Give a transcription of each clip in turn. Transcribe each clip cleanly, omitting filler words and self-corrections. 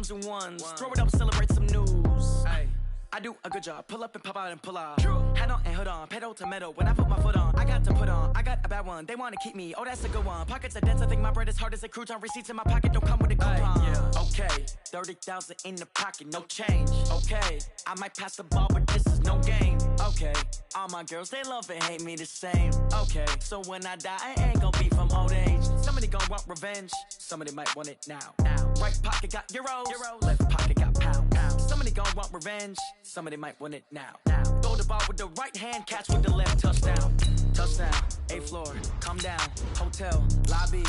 drums and ones. Throw it up, celebrate some news. Ay. I do a good job, pull up and pop out and pull out. Head on and hood on, pedal to metal. When I put my foot on, I got to put on. I got a bad one, they wanna keep me, oh that's a good one. Pockets are dense, I think my bread is hard as a crouton. Receipts in my pocket don't come with a coupon. Yeah. Okay, 30,000 in the pocket, no change. Okay, I might pass the ball, but this is no game. Okay, all my girls, they love and hate me the same. Okay, so when I die, I ain't gonna be from old age. Somebody gon' want revenge, somebody might want it now. Right pocket got euros, left pocket got pounds. Somebody gon' want revenge, somebody might want it now. Throw the ball with the right hand, catch with the left, touchdown. Touchdown, 8th floor, come down, hotel, lobby.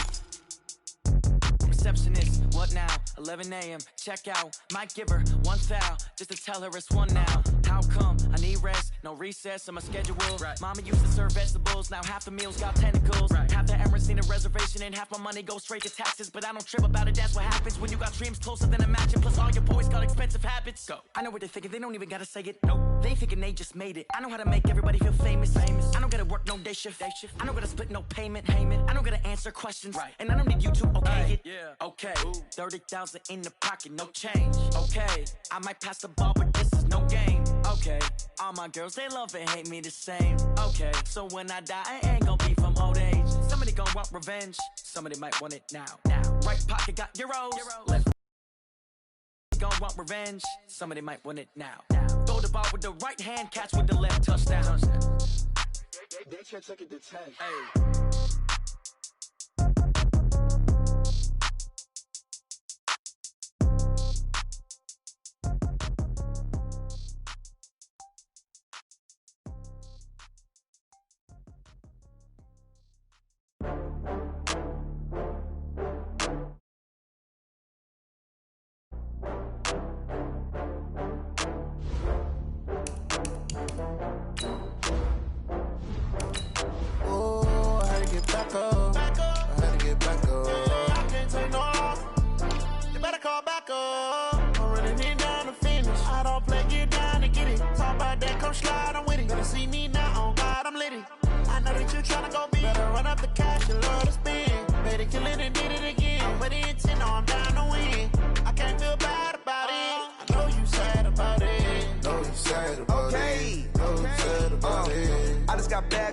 Receptionist, what now? 11 a.m., check out. Might give her one foul, just to tell her it's one now. How come? I need rest, no recess in my schedule. Right. Mama used to serve vegetables, now half the meals got tentacles. Right. Half the Emirates need a reservation and half my money goes straight to taxes. But I don't trip about it, that's what happens when you got dreams closer than a match. Plus all your boys got expensive habits. Go. I know what they're thinking, they don't even gotta say it. Nope. They thinking they just made it. I know how to make everybody feel famous. I don't gotta work no day shift. I don't gotta split no payment. I don't gotta answer questions. Right. And I don't need you to okay it. Yeah. Okay, 30,000 in the pocket, no change. Okay, I might pass the ball, but this is no game. Okay, all my girls, they love and hate me the same. Okay, so when I die, I ain't gonna be from old age. Somebody gon' want revenge, somebody might want it now. Right pocket got euros, left gon' want revenge, somebody might want it now. Throw the ball with the right hand, catch with the left, touchdown. They can't take it to 10. Hey.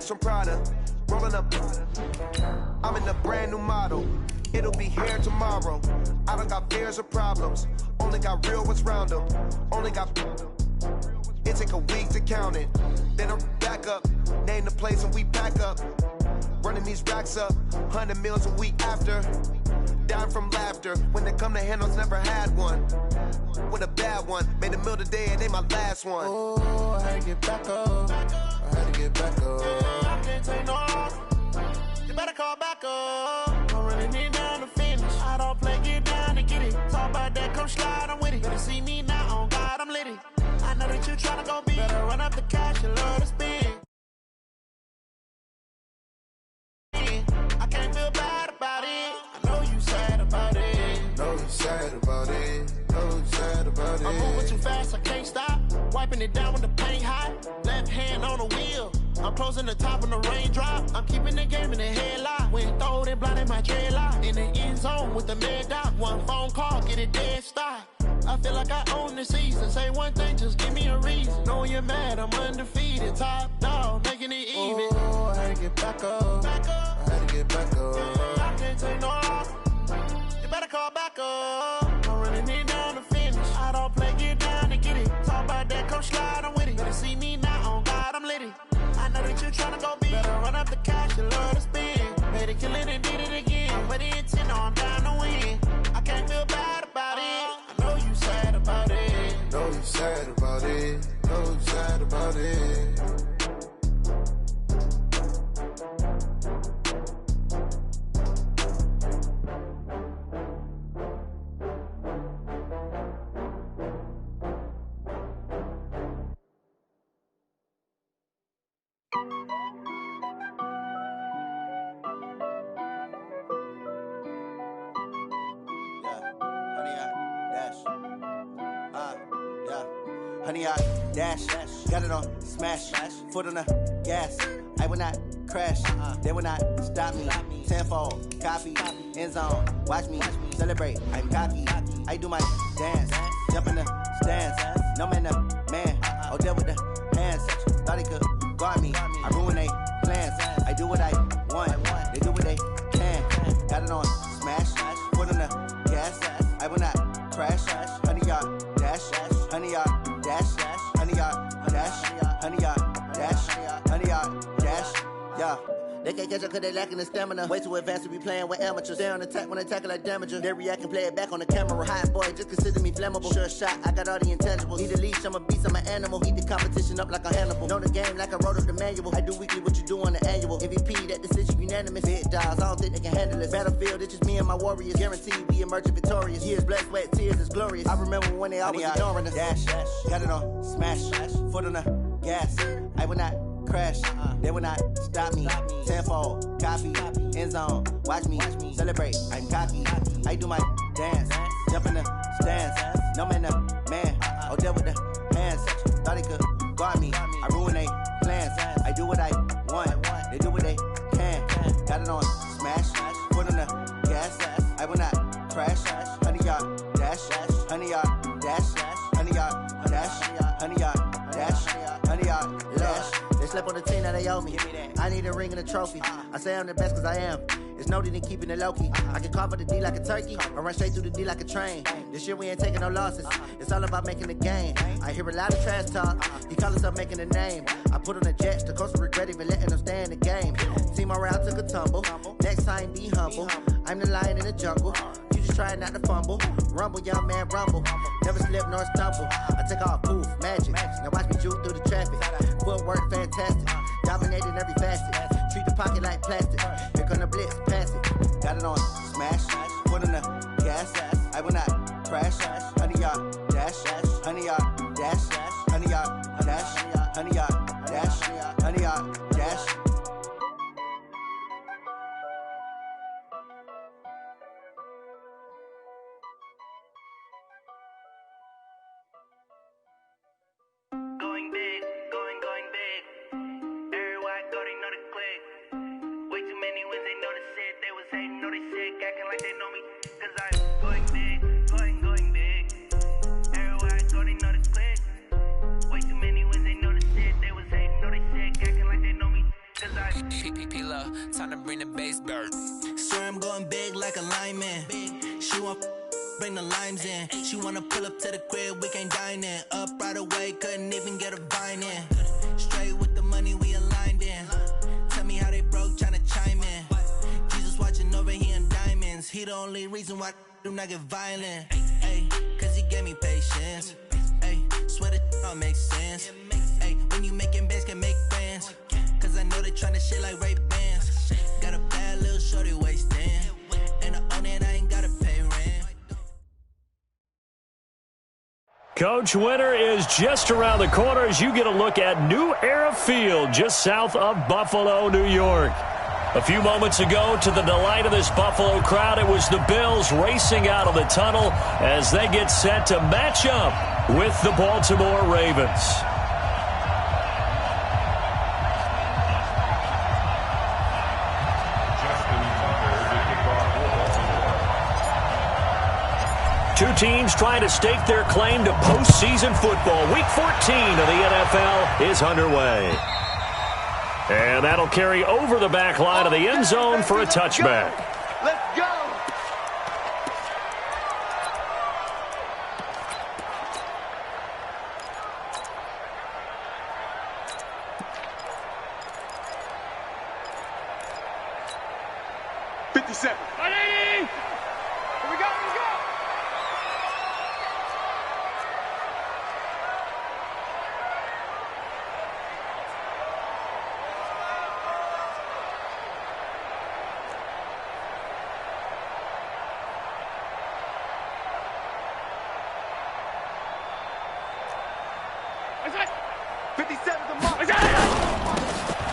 From Prada, rolling up. I'm in a brand new model. It'll be here tomorrow. I don't got fears or problems. Only got real ones round them. Only got. It take a week to count it. Then I'm back up. Name the place and we pack up. Running these racks up. 100 meals a week after. Dying from laughter. When they come to handles, never had one. With a bad one. Made a meal today and they my last one. Oh, I had to get back up. I had to get back up. I can't take no loss. You better call back up. I'm running it down to finish. I don't play, get down to get it. Talk about that, come slide, I'm with it. Better see me now, on God, I'm litty. I know that you tryna go big. Better run up the cash, you love to spend. I can't feel bad about it. I know you sad about it. Know you sad about it. Know you sad about it. I'm moving too fast, I can't stop. Wiping it down with the paint hot. Left hand on the wheel. I'm closing the top on the raindrop. I'm keeping the game in the headlock. When throwed and blinded my dreadlock. In the end zone with the mad dot. One phone call, get it dead stop. I feel like I own the season. Say one thing, just give me a reason. Knowing you're mad, I'm undefeated. Top dog, making it even. Oh, I had to get back up. Back up. I had to get back up. I can't take no loss. You better call back up. I'm running it down to finish. I don't play, get down to get it. Talk about that, come slide, I'm with it. Better see me now, on God, I'm litty. I know that you tryna go big. Better run up the cash, you love to spend. Made it, kill it, and did it again. But the intent, no, I'm down to win. I can't feel bad about it. I know you sad about it. Know you sad about it. Know you sad about it. Honey, I dash, got it on smash, foot on the gas. I will not crash, they will not stop me. Tenfold, copy, end zone, watch me celebrate. I'm cocky, I do my dance. Jump in the stands. No man, man. Oh, there with the hands. Thought he could guard me. I ruin they plans. I do what I want. They do what they can. Got it on smash. Foot on the gas. I will not crash. 100-yard dash. 100-yard dash. 100-yard dash. 100-yard dash. 100-yard dash. Yeah. They can't catch up cause they lacking the stamina. Way too advanced to be playing with amateurs. Stay on attack when they tackle like damager. They react and play it back on the camera. Hot boy, just consider me flammable. Sure shot, I got all the intangibles. Need a leash, I'm a beast, I'm an animal. Eat the competition up like a Hannibal. Know the game like I wrote up the manual. I do weekly what you do on the annual. MVP, that decision unanimous. Big dogs, I don't think they can handle it. Battlefield, it's just me and my warriors. Guaranteed we emerge victorious. Years, blood, sweat, tears, it's glorious. I remember when they always ignoring us. Dash, got it on smash. Foot on the gas. I will not crash, they will not stop me. Tenfold, copy, end zone, watch me celebrate. I'm cocky, I do my dance, jump in the stands. No man, man, oh there with the hands. Thought he could guard me. I ruin they plans. I do what I want. They do what they can. Got it on smash, foot on the gas. I will not crash. 100-yard dash, 100-yard dash, 100-yard dash, 100-yard dash, 100-yard dash. They slept on the team that they owe me. I need a ring and a trophy. I say I'm the best cause I am. It's noted in keeping it low-key. I can carve up the D like a turkey or run straight through the D like a train. This year we ain't taking no losses. It's all about making the game. I hear a lot of trash talk. He call himself making a name. I put on the Jets. The coach regret even letting them stay in the game. Team morale took a tumble. Next time be humble. I'm the lion in the jungle. You just try not to fumble. Rumble, young man, rumble. Never slip nor stumble. I take off, poof, magic. Now watch me juke through the traffic. Footwork fantastic. Dominating every facet. Treat the pocket like plastic. Here come the blitz, pass it. Got it on smash. Foot on the gas. I will not crash. 100-yard dash. 100-yard dash. 100-yard dash. 100-yard dash. 100-yard dash. Going big, going big. Everywhere I go, they know the click. Way too many wins, they know the shit. They was hating, know they sick, acting like they know me. Cause I'm going big, going big. Everywhere I go, they know the click. Way too many wins, they know the shit. They was hating, know they sick, acting like they know me. Cause I'm PPP love, time to bring the bass dirt. swear I'm going big like a lineman. She want bring the limes in. She wanna pull up to the crib, we can't dine in. Up right away, couldn't even get a vine in. Straight with the money we aligned in. Tell me how they broke, tryna chime in. Jesus watching over here in diamonds. He the only reason why do not get violent. Ay, cause he gave me patience. Ay, swear that all makes sense. Ay, when you making bands can make friends. Cause I know they tryna shit like Ray Bans. Got a bad little shorty wasting. And I own it, I ain't gotta pay rent. Coach, winter is just around the corner as you get a look at New Era Field just south of Buffalo, New York. A few moments ago, to the delight of this Buffalo crowd, it was the Bills racing out of the tunnel as they get set to match up with the Baltimore Ravens. Two teams trying to stake their claim to postseason football. Week 14 of the NFL is underway. And that'll carry over the back line of the end zone for a touchback. Let's go!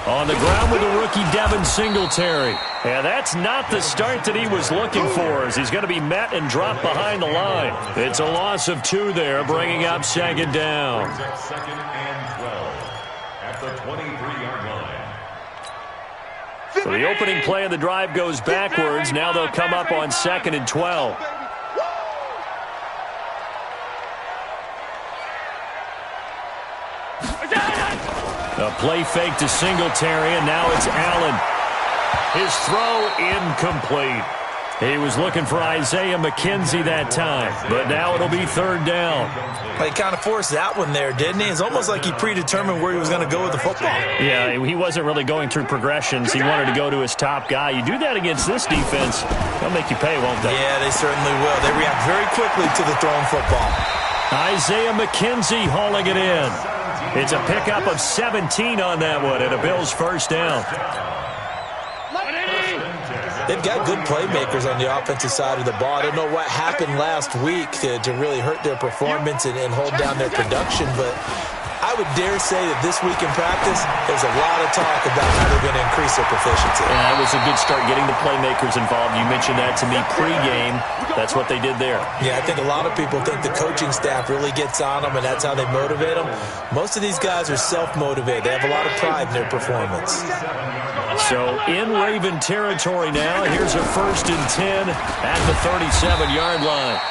On the ground with the rookie Devin Singletary. And that's not the start that he was looking for as he's going to be met and dropped behind the line. It's a loss of 2 there, bringing up second down. Second and 12 at the 23-yard line. So the opening play of the drive goes backwards. Now they'll come up on 2nd and 12. A play fake to Singletary, and now it's Allen. His throw incomplete. He was looking for Isaiah McKenzie that time, but now it'll be third down. Well, he kind of forced that one there, didn't he? It's almost like he predetermined where he was going to go with the football. Yeah, he wasn't really going through progressions. He wanted to go to his top guy. You do that against this defense, they'll make you pay, won't they? Yeah, they certainly will. They react very quickly to the thrown football. Isaiah McKenzie hauling it in. It's a pickup of 17 on that one, and a Bills first down. They've got good playmakers on the offensive side of the ball. I don't know what happened last week to really hurt their performance and hold down their production, but I would dare say that this week in practice, there's a lot of talk about how they're going to increase their proficiency. Yeah, it was a good start getting the playmakers involved. You mentioned that to me pregame. That's what they did there. Yeah, I think a lot of people think the coaching staff really gets on them, and that's how they motivate them. Most of these guys are self-motivated. They have a lot of pride in their performance. So in Raven territory now, here's a 1st and 10 at the 37-yard line.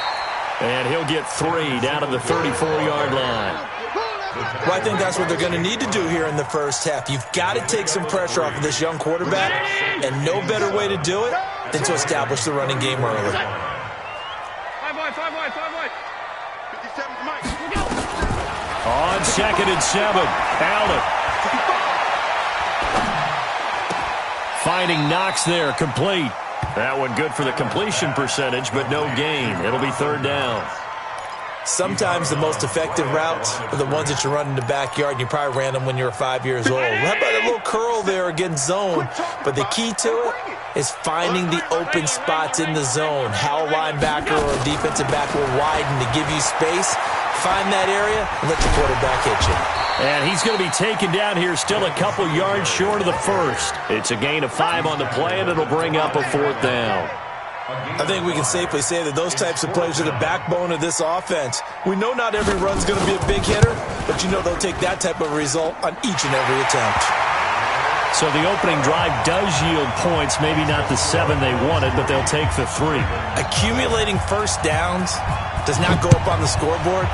And he'll get 3 down to the 34-yard line. Well, I think that's what they're going to need to do here in the first half. You've got to take some pressure off of this young quarterback, and no better way to do it than to establish the running game early. 5 wide. 57 to Mike. On 2nd and 7, Allen. Finding Knox there, complete. That one good for the completion percentage, but no gain. It'll be third down. Sometimes the most effective routes are the ones that you run in the backyard, and you probably ran them when you were 5 years old. How about a little curl there against zone? But the key to it is finding the open spots in the zone. How a linebacker or a defensive back will widen to give you space. Find that area and let the quarterback hit you. And he's going to be taken down here still a couple yards short of the first. It's a gain of 5 on the play, and it'll bring up a 4th down. I think we can safely say that those types of plays are the backbone of this offense. We know not every run's going to be a big hitter, but you know they'll take that type of result on each and every attempt. So the opening drive does yield points, maybe not the 7 they wanted, but they'll take the 3. Accumulating first downs does not go up on the scoreboard,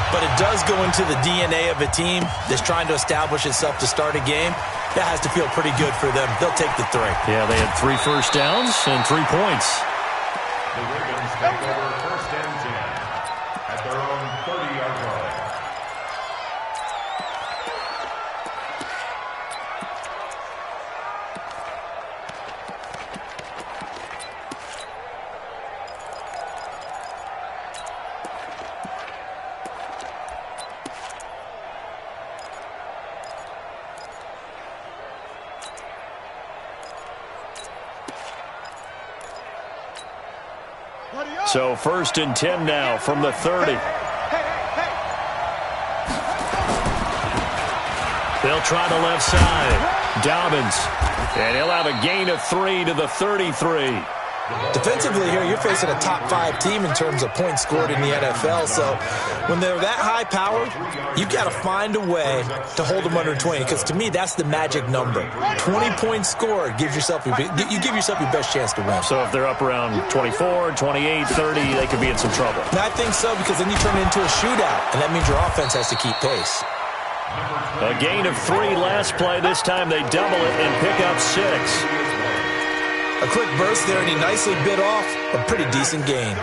but it does go into the DNA of a team that's trying to establish itself to start a game. That has to feel pretty good for them. They'll take the 3. Yeah, they had 3 first downs and 3 points. The Ravens take over 1st and 10 at their own 30-yard line. So 1st and 10 now from the 30. They'll try the left side. Dobbins. And he'll have a gain of 3 to the 33. Defensively here, you're facing a top 5 team in terms of points scored in the NFL. So when they're that high powered, you've got to find a way to hold them under 20. Because to me, that's the magic number. 20 points scored gives yourself you give yourself your best chance to win. So if they're up around 24, 28, 30, they could be in some trouble. And I think so, because then you turn it into a shootout, and that means your offense has to keep pace. A gain of 3 last play. This time they double it and pick up 6. A quick burst there, and he nicely bit off a pretty decent gain.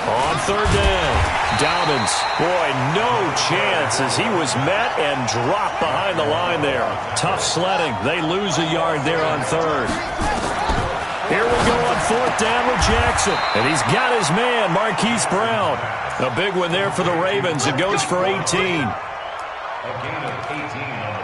On 3rd down, Dobbins. Boy, no chance as he was met and dropped behind the line there. Tough sledding. They lose a yard there on 3rd. Here we go on 4th down with Jackson. And he's got his man, Marquise Brown. A big one there for the Ravens. It goes for 18.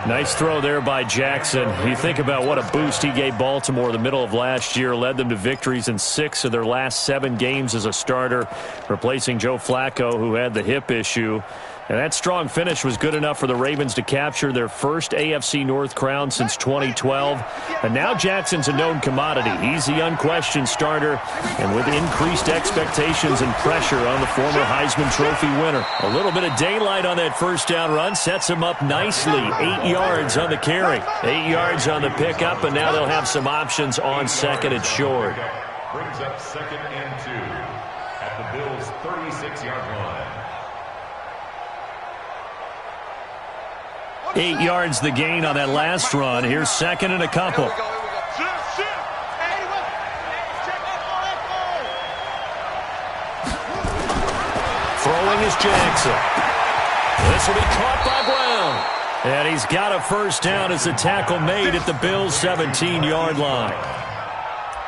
Nice throw there by Jackson. You think about what a boost he gave Baltimore the middle of last year. Led them to victories in 6 of their last 7 games as a starter, replacing Joe Flacco, who had the hip issue. And that strong finish was good enough for the Ravens to capture their first AFC North crown since 2012. And now Jackson's a known commodity. He's the unquestioned starter, and with increased expectations and pressure on the former Heisman Trophy winner. A little bit of daylight on that first down run sets him up nicely. 8 yards on the carry, 8 yards on the pickup, and now they'll have some options on 2nd and short. brings up 2nd and 2 at the Bills' 36-yard line. 8 yards the gain on that last run. Here's 2nd and a couple. Throwing is Jackson. This will be caught by Brown. And he's got a first down as the tackle made at the Bills' 17-yard line.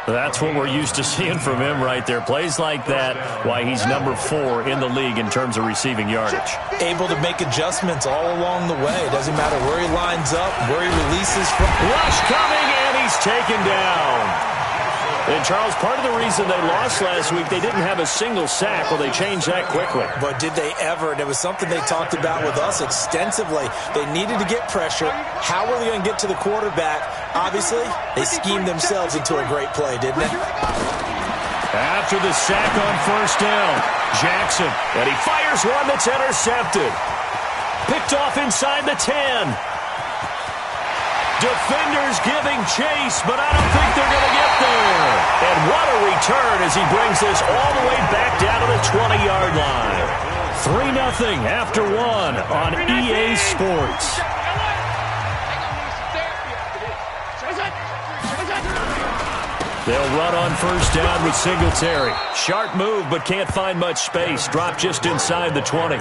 That's what we're used to seeing from him right there. Plays like that, why he's number 4 in the league in terms of receiving yardage. Able to make adjustments all along the way. Doesn't matter where he lines up, where he releases from. Rush coming, and he's taken down. And, Charles, part of the reason they lost last week, they didn't have a single sack. Well, they changed that quickly. But did they ever? And it was something they talked about with us extensively. They needed to get pressure. How were they going to get to the quarterback? Obviously, they schemed themselves into a great play, didn't they? After the sack on first down, Jackson, and he fires one that's intercepted. Picked off inside the 10. Defenders giving chase, but I don't think they're going to get there. And what a return as he brings this all the way back down to the 20-yard line. 3-0 after 1 on EA Sports. They'll run on first down with Singletary. Sharp move, but can't find much space. Dropped just inside the 20.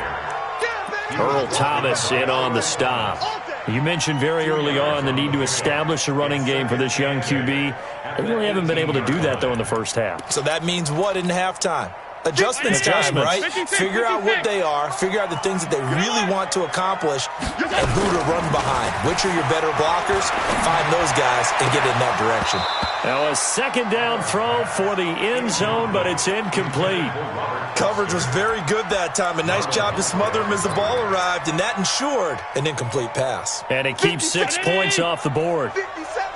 Earl Thomas in on the stop. You mentioned very early on the need to establish a running game for this young QB. They really haven't been able to do that, though, in the first half. So that means what in halftime? Adjustments time, right? Figure out what they are, figure out the things that they really want to accomplish, and who to run behind. Which are your better blockers? Find those guys and get in that direction. Now a second down throw for the end zone, but it's incomplete. Coverage was very good that time. A nice job to smother him as the ball arrived, and that ensured an incomplete pass. And it keeps 6 points off the board.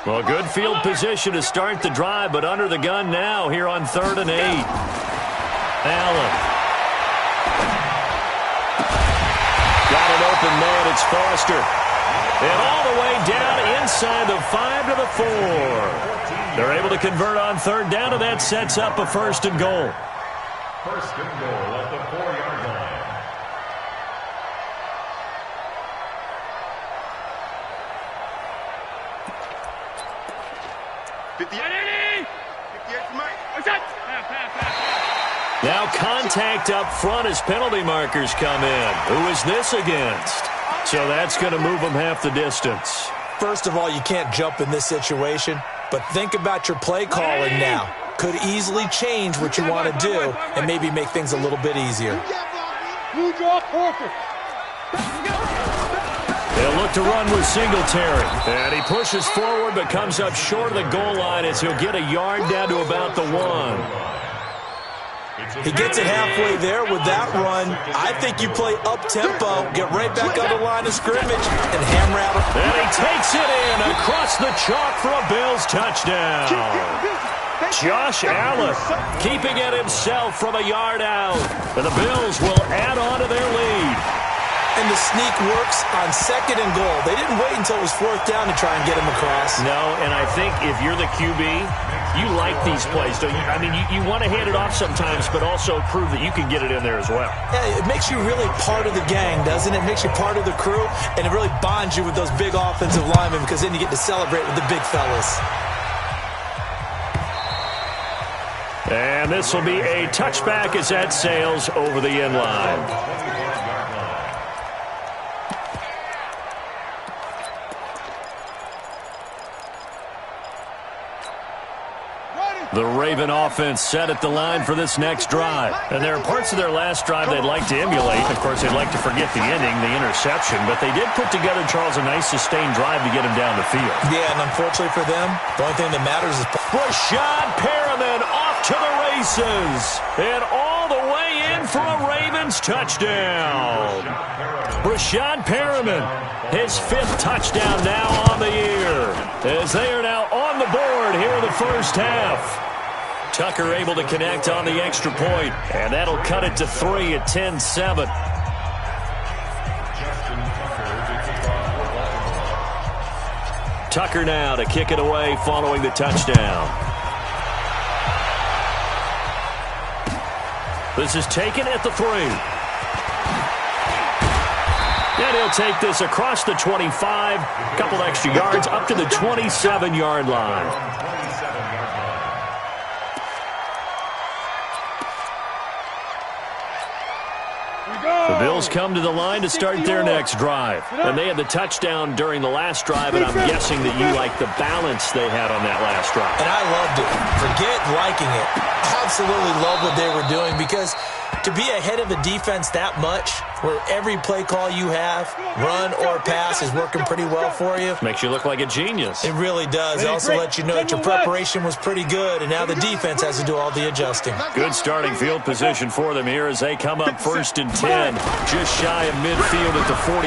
Well, good field position to start the drive, but under the gun now here on 3rd and 8. Allen. Got an open man. It's Foster. And all the way down inside the 5 to the 4. They're able to convert on 3rd down, and that sets up a 1st and goal. 1st and goal at the 4-yard line. Now contact up front as penalty markers come in. Who is this against? So that's going to move them half the distance. First of all, you can't jump in this situation, but think about your play calling now. Could easily change what you want to do and maybe make things a little bit easier. They'll look to run with Singletary. And he pushes forward but comes up short of the goal line as he'll get a yard down to about the 1. He gets it halfway there with that run. I think you play up-tempo, get right back on the line of scrimmage, and hammer out. And he takes it in across the chalk for a Bills touchdown. Josh Allen keeping it himself from a yard out. And the Bills will add on to their lead. And the sneak works on 2nd and goal. They didn't wait until it was 4th down to try and get him across. No, and I think if you're the QB, you like these plays, don't you? I mean, you want to hand it off sometimes, but also prove that you can get it in there as well. Yeah, it makes you really part of the gang, doesn't it? It makes you part of the crew, and it really bonds you with those big offensive linemen because then you get to celebrate with the big fellas. And this will be a touchback as that sails over the end line. The Raven offense set at the line for this next drive. And there are parts of their last drive they'd like to emulate. Of course, they'd like to forget the ending, the interception. But they did put together, Charles, a nice sustained drive to get him down the field. Yeah, and unfortunately for them, the only thing that matters is... Rashad Perriman off to the races. And all the way in for a Ravens touchdown. Rashad Perriman, his 5th touchdown now on the year. As they are now on the board here in the first half. Tucker able to connect on the extra point, and that'll cut it to 3 at 10-7. Tucker now to kick it away following the touchdown. This is taken at the 3. And he'll take this across the 25, a couple extra yards, up to the 27-yard line. The Bills come to the line to start their next drive. And they had the touchdown during the last drive, and I'm guessing that you like the balance they had on that last drive. And I loved it. Forget liking it. Absolutely love what they were doing, because to be ahead of a defense that much, where every play call you have, run or pass, is working pretty well for you. Makes you look like a genius. It really does. It also lets you know that your preparation was pretty good, and now the defense has to do all the adjusting. Good starting field position for them here as they come up 1st and 10, just shy of midfield at the 49.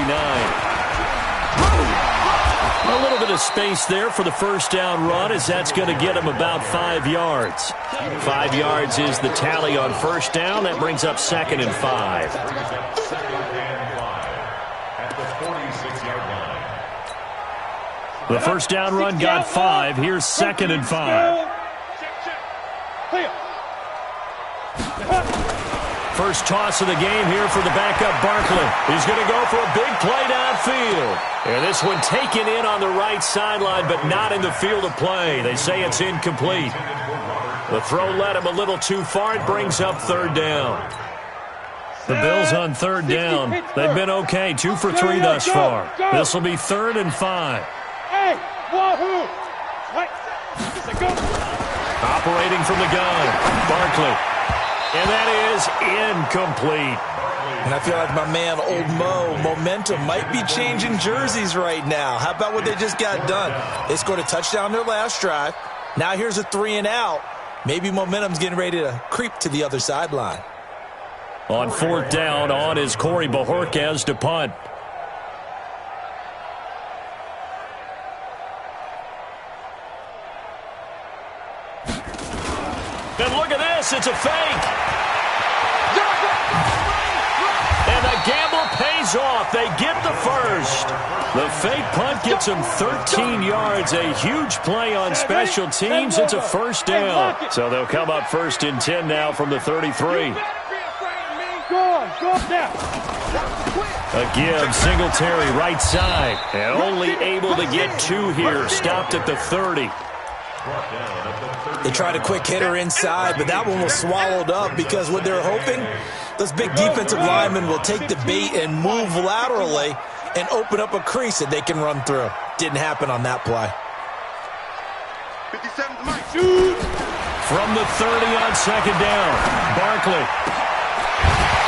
A little bit of space there for the first down run, as that's going to get him about 5 yards. 5 yards is the tally on first down. That brings up 2nd and 5. The first down run got 5. Here's 2nd and 5. First toss of the game here for the backup Barkley. He's going to go for a big play downfield. And this one taken in on the right sideline, but not in the field of play. They say it's incomplete. The throw led him a little too far. It brings up 3rd down. The Bills on 3rd down. They've been okay. 2 for 3 thus far. This will be 3rd and 5. Operating from the gun, Barkley. And that is incomplete. And I feel like my man, Old Mo, momentum might be changing jerseys right now. How about what they just got done? They scored a touchdown their last drive. Now here's a 3 and out. Maybe momentum's getting ready to creep to the other sideline. On 4th down, on is Corey Bajorquez to punt. And look at this, it's a fake. And the gamble pays off. They get the first. The fake punt gets them 13 yards. A huge play on special teams. It's a first down. So they'll come up 1st and 10 now from the 33. A give, Singletary right side. And only able to get 2 here. Stopped at the 30. They tried a quick hitter inside, but that one was swallowed up because what they're hoping, those big defensive linemen will take the bait and move laterally and open up a crease that they can run through. Didn't happen on that play. 57 to Mike. Shoot! From the 30 on 2nd down, Barkley.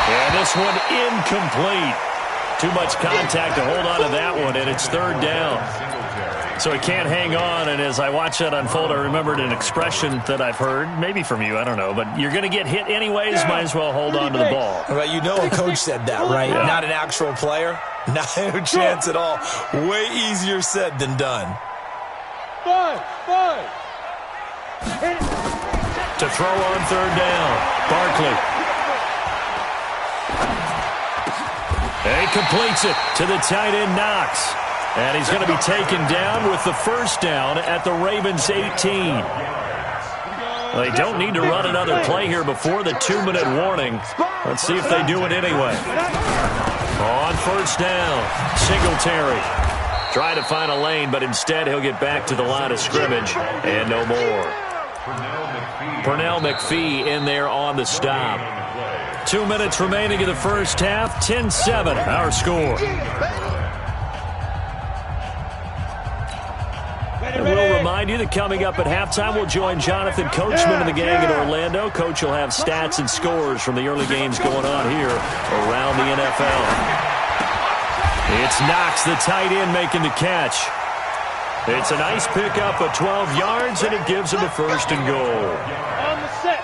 And this one incomplete. Too much contact to hold on to that one, and it's 3rd down. So he can't hang on, and as I watch that unfold, I remembered an expression that I've heard, maybe from you, I don't know, but you're going to get hit anyways, might as well hold on to the ball. Right, you know a coach said that, right? Yeah. Not an actual player. Not a chance at all. Way easier said than done. To throw on 3rd down, Barkley. And he completes it to the tight end, Knox. And he's going to be taken down with the first down at the Ravens' 18. Well, they don't need to run another play here before the 2-minute warning. Let's see if they do it anyway. On 1st down, Singletary. Try to find a lane, but instead he'll get back to the line of scrimmage. And no more. Pernell McPhee in there on the stop. 2 minutes remaining in the first half. 10-7, our score. And we'll remind you that coming up at halftime, we'll join Jonathan Coachman and the gang in Orlando. Coach will have stats and scores from the early games going on here around the NFL. It's Knox, the tight end, making the catch. It's a nice pickup of 12 yards, and it gives him a 1st and goal. On the set.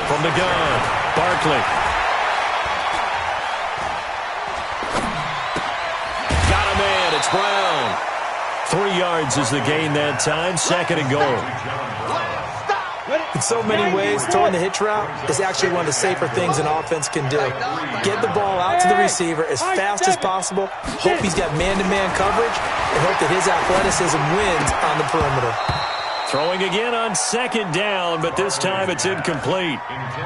From the gun, Barkley. It's Brown. 3 yards is the gain that time. 2nd and goal. In so many ways, throwing the hitch route is actually one of the safer things an offense can do. Get the ball out to the receiver as fast as possible, hope he's got man-to-man coverage, and hope that his athleticism wins on the perimeter. Throwing again on second down, but this time it's incomplete.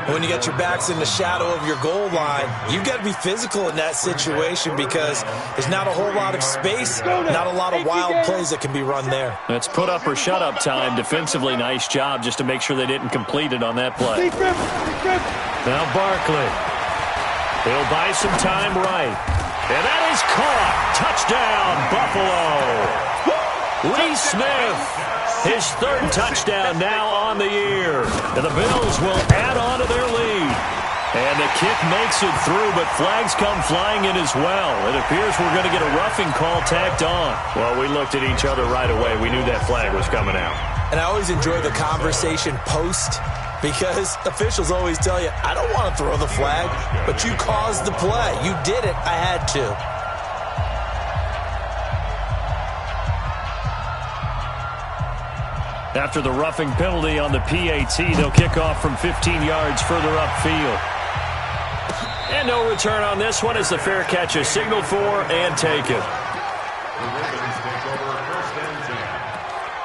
When you got your backs in the shadow of your goal line, you've got to be physical in that situation because there's not a whole lot of space, not a lot of wild plays that can be run there. That's put up or shut up time. Defensively, nice job just to make sure they didn't complete it on that play. Now Barkley. He'll buy some time right. And that is caught. Touchdown, Buffalo. Lee Smith, his third touchdown now on the year. And the Bills will add on to their lead. And the kick makes it through, but flags come flying in as well. It appears we're going to get a roughing call tacked on. Well, we looked at each other right away. We knew that flag was coming out. And I always enjoy the conversation post because officials always tell you, I don't want to throw the flag, but you caused the play. You did it. I had to. After the roughing penalty on the PAT, they'll kick off from 15 yards further upfield. And no return on this one as the fair catch is signaled for and taken. The Ravens take over first and 10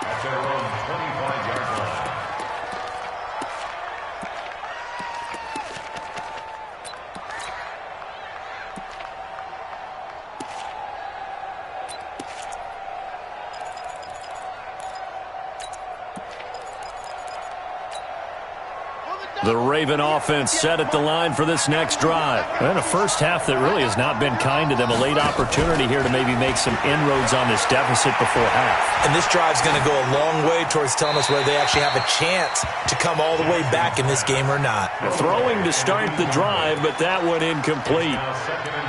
at their own 25-yard line. The Raven offense set at the line for this next drive. And a first half that really has not been kind to them. A late opportunity here to maybe make some inroads on this deficit before half. And this drive's going to go a long way towards telling us whether they actually have a chance to come all the way back in this game or not. Throwing to start the drive, but that one incomplete.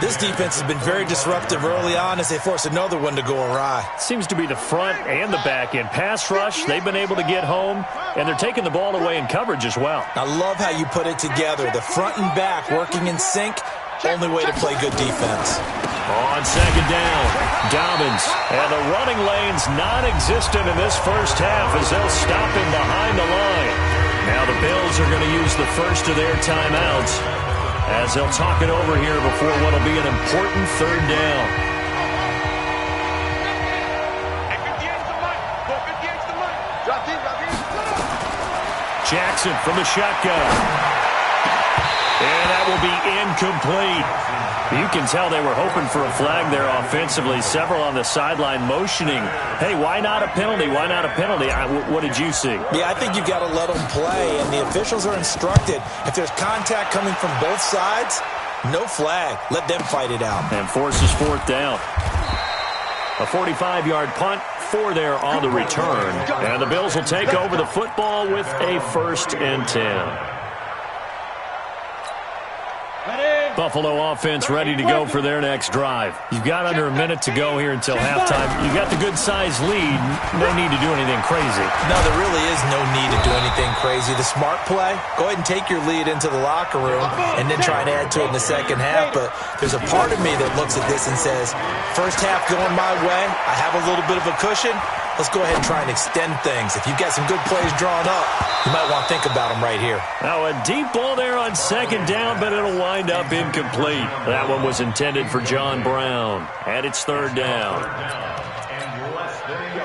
This defense has been very disruptive early on as they force another one to go awry. Seems to be the front and the back end. Pass rush, they've been able to get home, and they're taking the ball away in coverage as well. I love how you put it together. The front and back working in sync, only way to play good defense. On second down, Dobbins. And the running lane's non-existent in this first half as they'll stop him behind the line. Now the Bills are going to use the first of their timeouts as they'll talk it over here before what will be an important third down. Jackson from the shotgun. And that will be incomplete. You can tell they were hoping for a flag there offensively. Several on the sideline motioning, hey, why not a penalty? Why not a penalty? What did you see? Yeah, I think you've got to let them play, and the officials are instructed. If there's contact coming from both sides, no flag. Let them fight it out. And forces fourth down. A 45-yard punt, 4 there on the return. And the Bills will take over the football with a 1st and 10. Buffalo offense ready to go for their next drive. You've got under a minute to go here until halftime. You've got the good-sized lead. No need to do anything crazy. No, there really is no need to do anything crazy. The smart play, go ahead and take your lead into the locker room and then try and add to it in the second half. But there's a part of me that looks at this and says, first half going my way, I have a little bit of a cushion. Let's go ahead and try and extend things. If you've got some good plays drawn up, you might want to think about them right here. Now a deep ball there on second down, but it'll wind up incomplete. That one was intended for John Brown. And it's third down.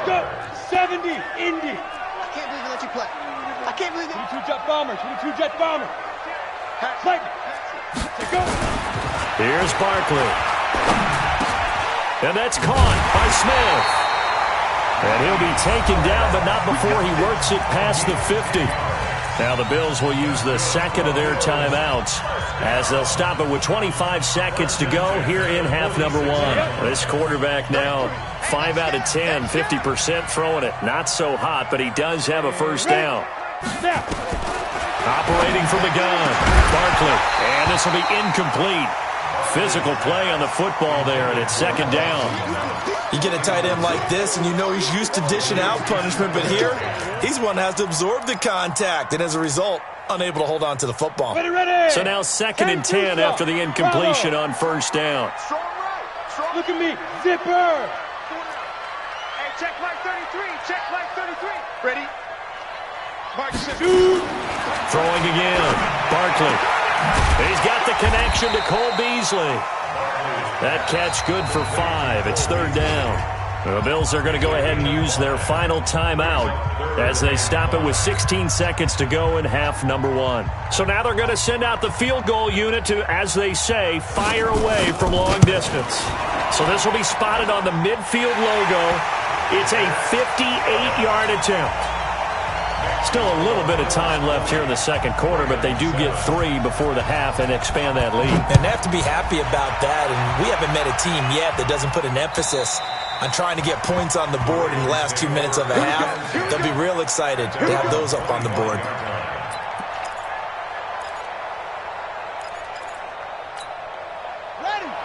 Go! 70, Indy. I can't believe they let you play. I can't believe it. 22 jet bombers, 22 jet bomber. Play. Go. Here's Barkley. And that's caught by Smith. And he'll be taken down, but not before he works it past the 50. Now the Bills will use the second of their timeouts as they'll stop it with 25 seconds to go here in half number 1. This quarterback now 5 out of 10, 50% throwing it. Not so hot, but he does have a first down. Operating from the gun, Barkley. And this will be incomplete. Physical play on the football there, and it's second down. You get a tight end like this, and you know he's used to dishing out punishment, but here, he's one that has to absorb the contact, and as a result, unable to hold on to the football. So now 2nd and 10 after the incompletion on first down. Look at me, zipper. Hey, check like 33, check like 33. Ready? Mark, shoot. Throwing again, Barkley. He's got the connection to Cole Beasley. That catch good for 5. It's third down. The Bills are going to go ahead and use their final timeout as they stop it with 16 seconds to go in half number 1. So now they're going to send out the field goal unit to, as they say, fire away from long distance. So this will be spotted on the midfield logo. It's a 58-yard attempt. Still a little bit of time left here in the second quarter, but they do get 3 before the half and expand that lead. And they have to be happy about that, and we haven't met a team yet that doesn't put an emphasis on trying to get points on the board in the last 2 minutes of a half. They'll be real excited to have those up on the board.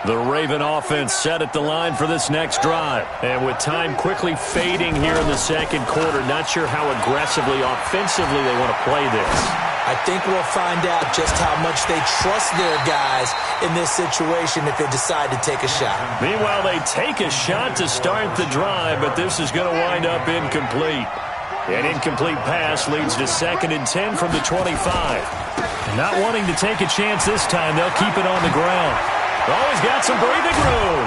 The Raven offense set at the line for this next drive. And with time quickly fading here in the second quarter, not sure how aggressively, offensively they want to play this. I think we'll find out just how much they trust their guys in this situation if they decide to take a shot. Meanwhile, they take a shot to start the drive, but this is going to wind up incomplete. An incomplete pass leads to 2nd and 10 from the 25. Not wanting to take a chance this time, they'll keep it on the ground. Always got some breathing room.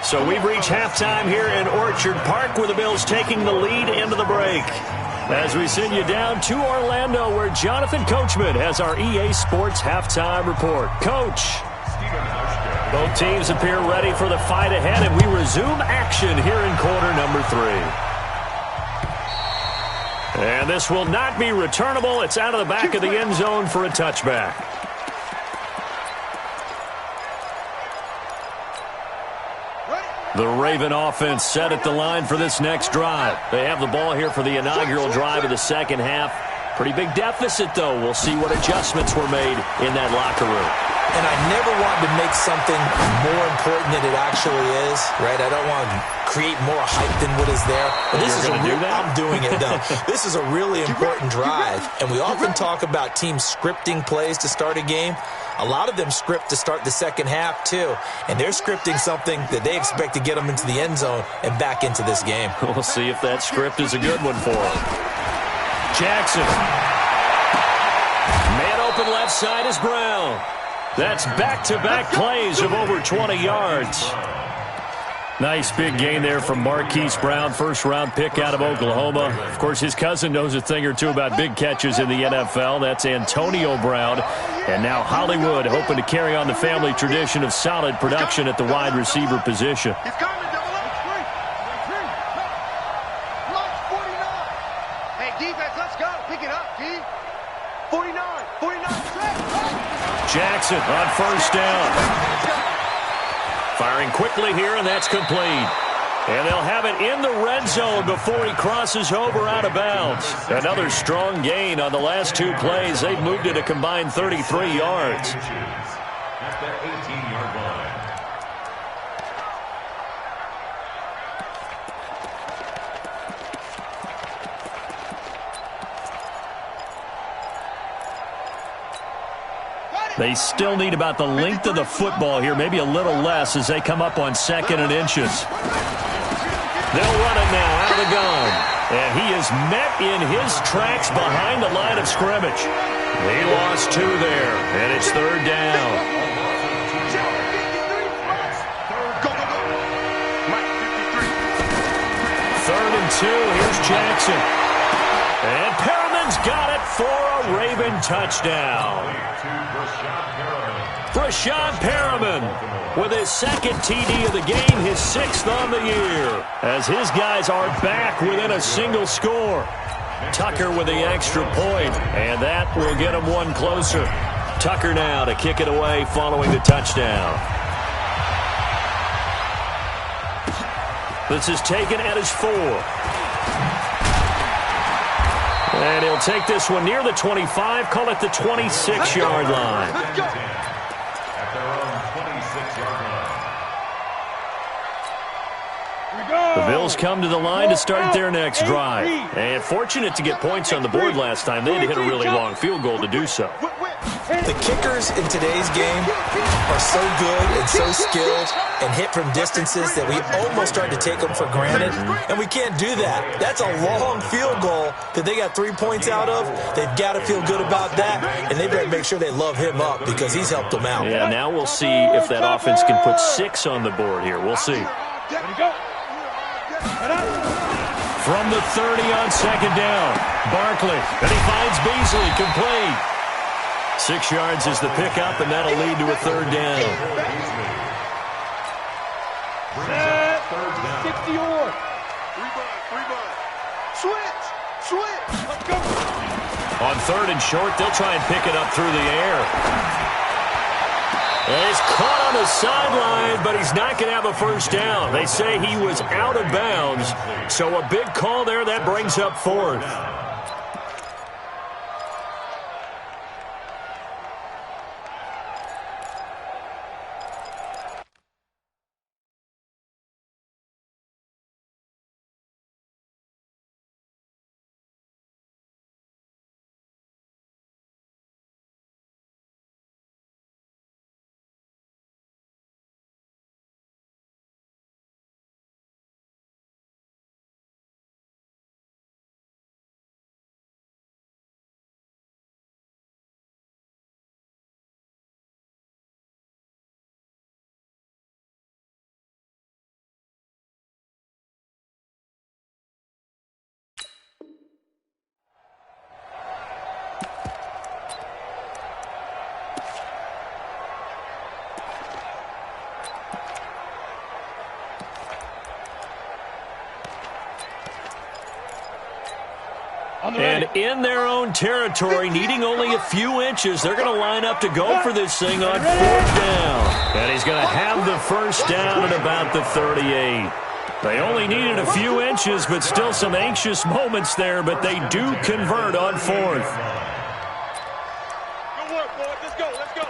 So we've reached halftime here in Orchard Park, where the Bills taking the lead into the break. As we send you down to Orlando, where Jonathan Coachman has our EA Sports halftime report. Coach. Both teams appear ready for the fight ahead, and we resume action here in quarter number 3. And this will not be returnable. It's out of the back of the end zone for a touchback. The Raven offense set at the line for this next drive. They have the ball here for the inaugural drive of the second half. Pretty big deficit, though. We'll see what adjustments were made in that locker room. And I never want to make something more important than it actually is, right? I don't want to create more hype than what is there. But this is I'm doing it, though. This is a really important drive. And we often talk about teams scripting plays to start a game. A lot of them script to start the second half, too. And they're scripting something that they expect to get them into the end zone and back into this game. We'll see if that script is a good one for them. Jackson. Man open left side is Brown. That's back-to-back plays of over 20 yards. Nice big gain there from Marquise Brown, first-round pick out of Oklahoma. Of course, his cousin knows a thing or two about big catches in the NFL. That's Antonio Brown. And now Hollywood hoping to carry on the family tradition of solid production at the wide receiver position. He's coming, double up. 49. Hey, defense, let's go. Pick it up, D. 49. Jackson on first down. Firing quickly here, and that's complete. And they'll have it in the red zone before he crosses over out of bounds. Another strong gain on the last 2 plays. They've moved it a combined 33 yards. At the 18-yard line. They still need about the length of the football here, maybe a little less as they come up on 2nd and inches. They'll run it now out of the gun. And he is met in his tracks behind the line of scrimmage. He lost 2 there, and it's 3rd down. 3rd and 2, here's Jackson. And Perriman's got it for a Raven touchdown. Brashad Perriman with his 2nd TD of the game, his 6th on the year, as his guys are back within a single score. Tucker with the extra point, and that will get him 1 closer. Tucker now to kick it away following the touchdown. This is taken at his 4. And he'll take this one near the 25, call it the 26-yard line. The Bills come to the line to start their next drive. And fortunate to get points on the board last time. They had to hit a really long field goal to do so. The kickers in today's game are so good and so skilled and hit from distances that we almost start to take them for granted, and we can't do that. That's a long field goal that they got 3 points out of. They've got to feel good about that, and they better make sure they love him up because he's helped them out. Yeah, now we'll see if that offense can put 6 on the board here. We'll see. From the 30 on second down, Barkley, and he finds Beasley, complete. 6 yards is the pickup, and that'll lead to a third down. 60-yard. Switch. Let's go. On third and short, they'll try and pick it up through the air. And he's caught on the sideline, but he's not going to have a first down. They say he was out of bounds, so a big call there. That brings up fourth. And in their own territory, needing only a few inches, they're going to line up to go for this thing on fourth down. And he's going to have the first down at about the 38. They only needed a few inches, but still some anxious moments there, but they do convert on fourth. Good work, boys. Let's go.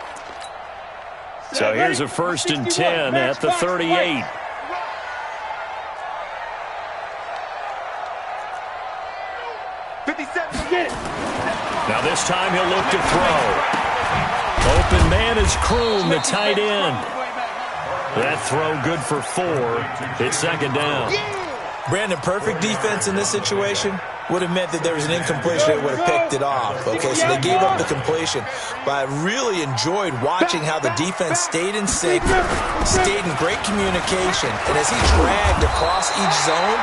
So here's a 1st and 10 at the 38. Now this time he'll look to throw. Open man is Kroom, the tight end. That throw good for 4. It's second down. Brandon, perfect defense in this situation would have meant that there was an incompletion that would have picked it off. Okay, so they gave up the completion. But I really enjoyed watching how the defense stayed in sync, stayed in great communication, and as he dragged across each zone,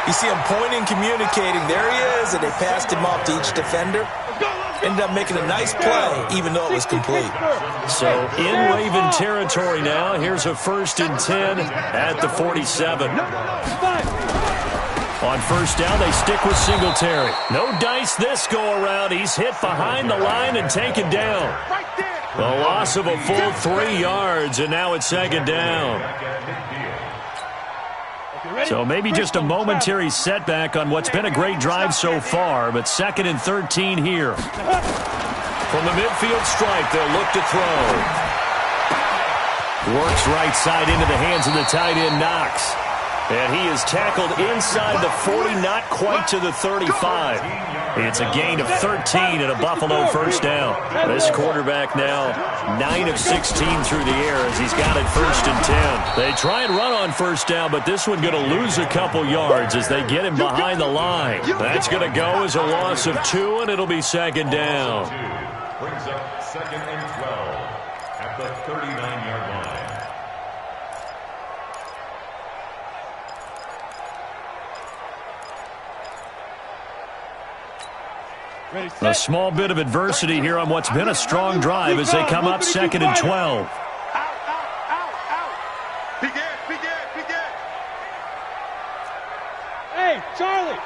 you see him pointing, communicating. There he is, and they passed him off to each defender. Ended up making a nice play, even though it was complete. So in Raven territory now, here's a 1st and 10 at the 47. On first down, they stick with Singletary. No dice this go-around. He's hit behind the line and taken down. The loss of a full 3 yards, and now it's second down. So maybe just a momentary setback on what's been a great drive so far, but 2nd and 13 here. From the midfield stripe, they'll look to throw. Works right side into the hands of the tight end, Knox. And he is tackled inside the 40, not quite to the 35. It's a gain of 13 and a Buffalo first down. This quarterback now 9 of 16 through the air as he's got it 1st and 10. They try and run on first down, but this one going to lose a couple yards as they get him behind the line. That's going to go as a loss of 2, and it'll be second down. Brings up 2nd and 12 at the 39-yard line. A small bit of adversity here on what's been a strong drive as they come up 2nd and 12. Out. Begin. Hey, Charlie.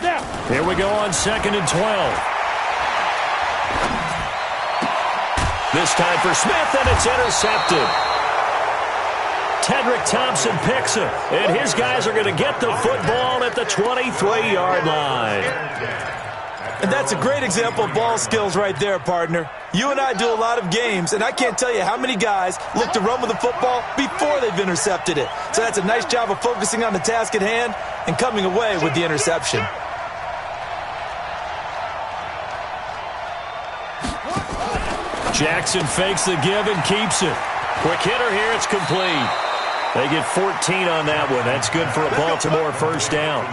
Now. Here we go on 2nd and 12. This time for Smith, and it's intercepted. Tedrick Thompson picks it, and his guys are going to get the football at the 23-yard line. And that's a great example of ball skills right there, partner. You and I do a lot of games, and I can't tell you how many guys look to run with the football before they've intercepted it. So that's a nice job of focusing on the task at hand and coming away with the interception. Jackson fakes the give and keeps it. Quick hitter here, it's complete. They get 14 on that one. That's good for a Baltimore first down.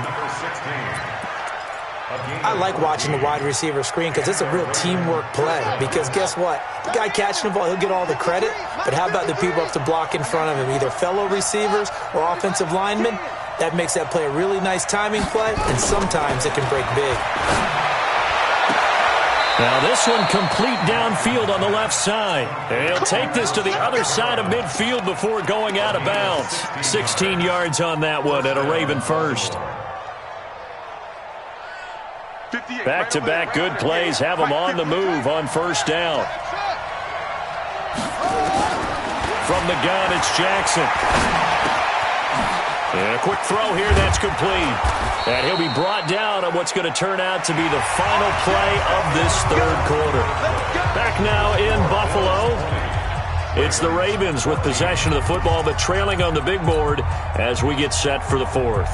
I like watching the wide receiver screen because it's a real teamwork play. Because guess what? The guy catching the ball, he'll get all the credit. But how about the people up to block in front of him, either fellow receivers or offensive linemen? That makes that play a really nice timing play, and sometimes it can break big. Now this one complete downfield on the left side. And he'll take this to the other side of midfield before going out of bounds. 16 yards on that one at a Raven first. Back-to-back good plays have them on the move on first down. From the gun, it's Jackson. And a quick throw here, that's complete. And he'll be brought down on what's going to turn out to be the final play of this third quarter. Back now in Buffalo. It's the Ravens with possession of the football, but trailing on the big board as we get set for the fourth.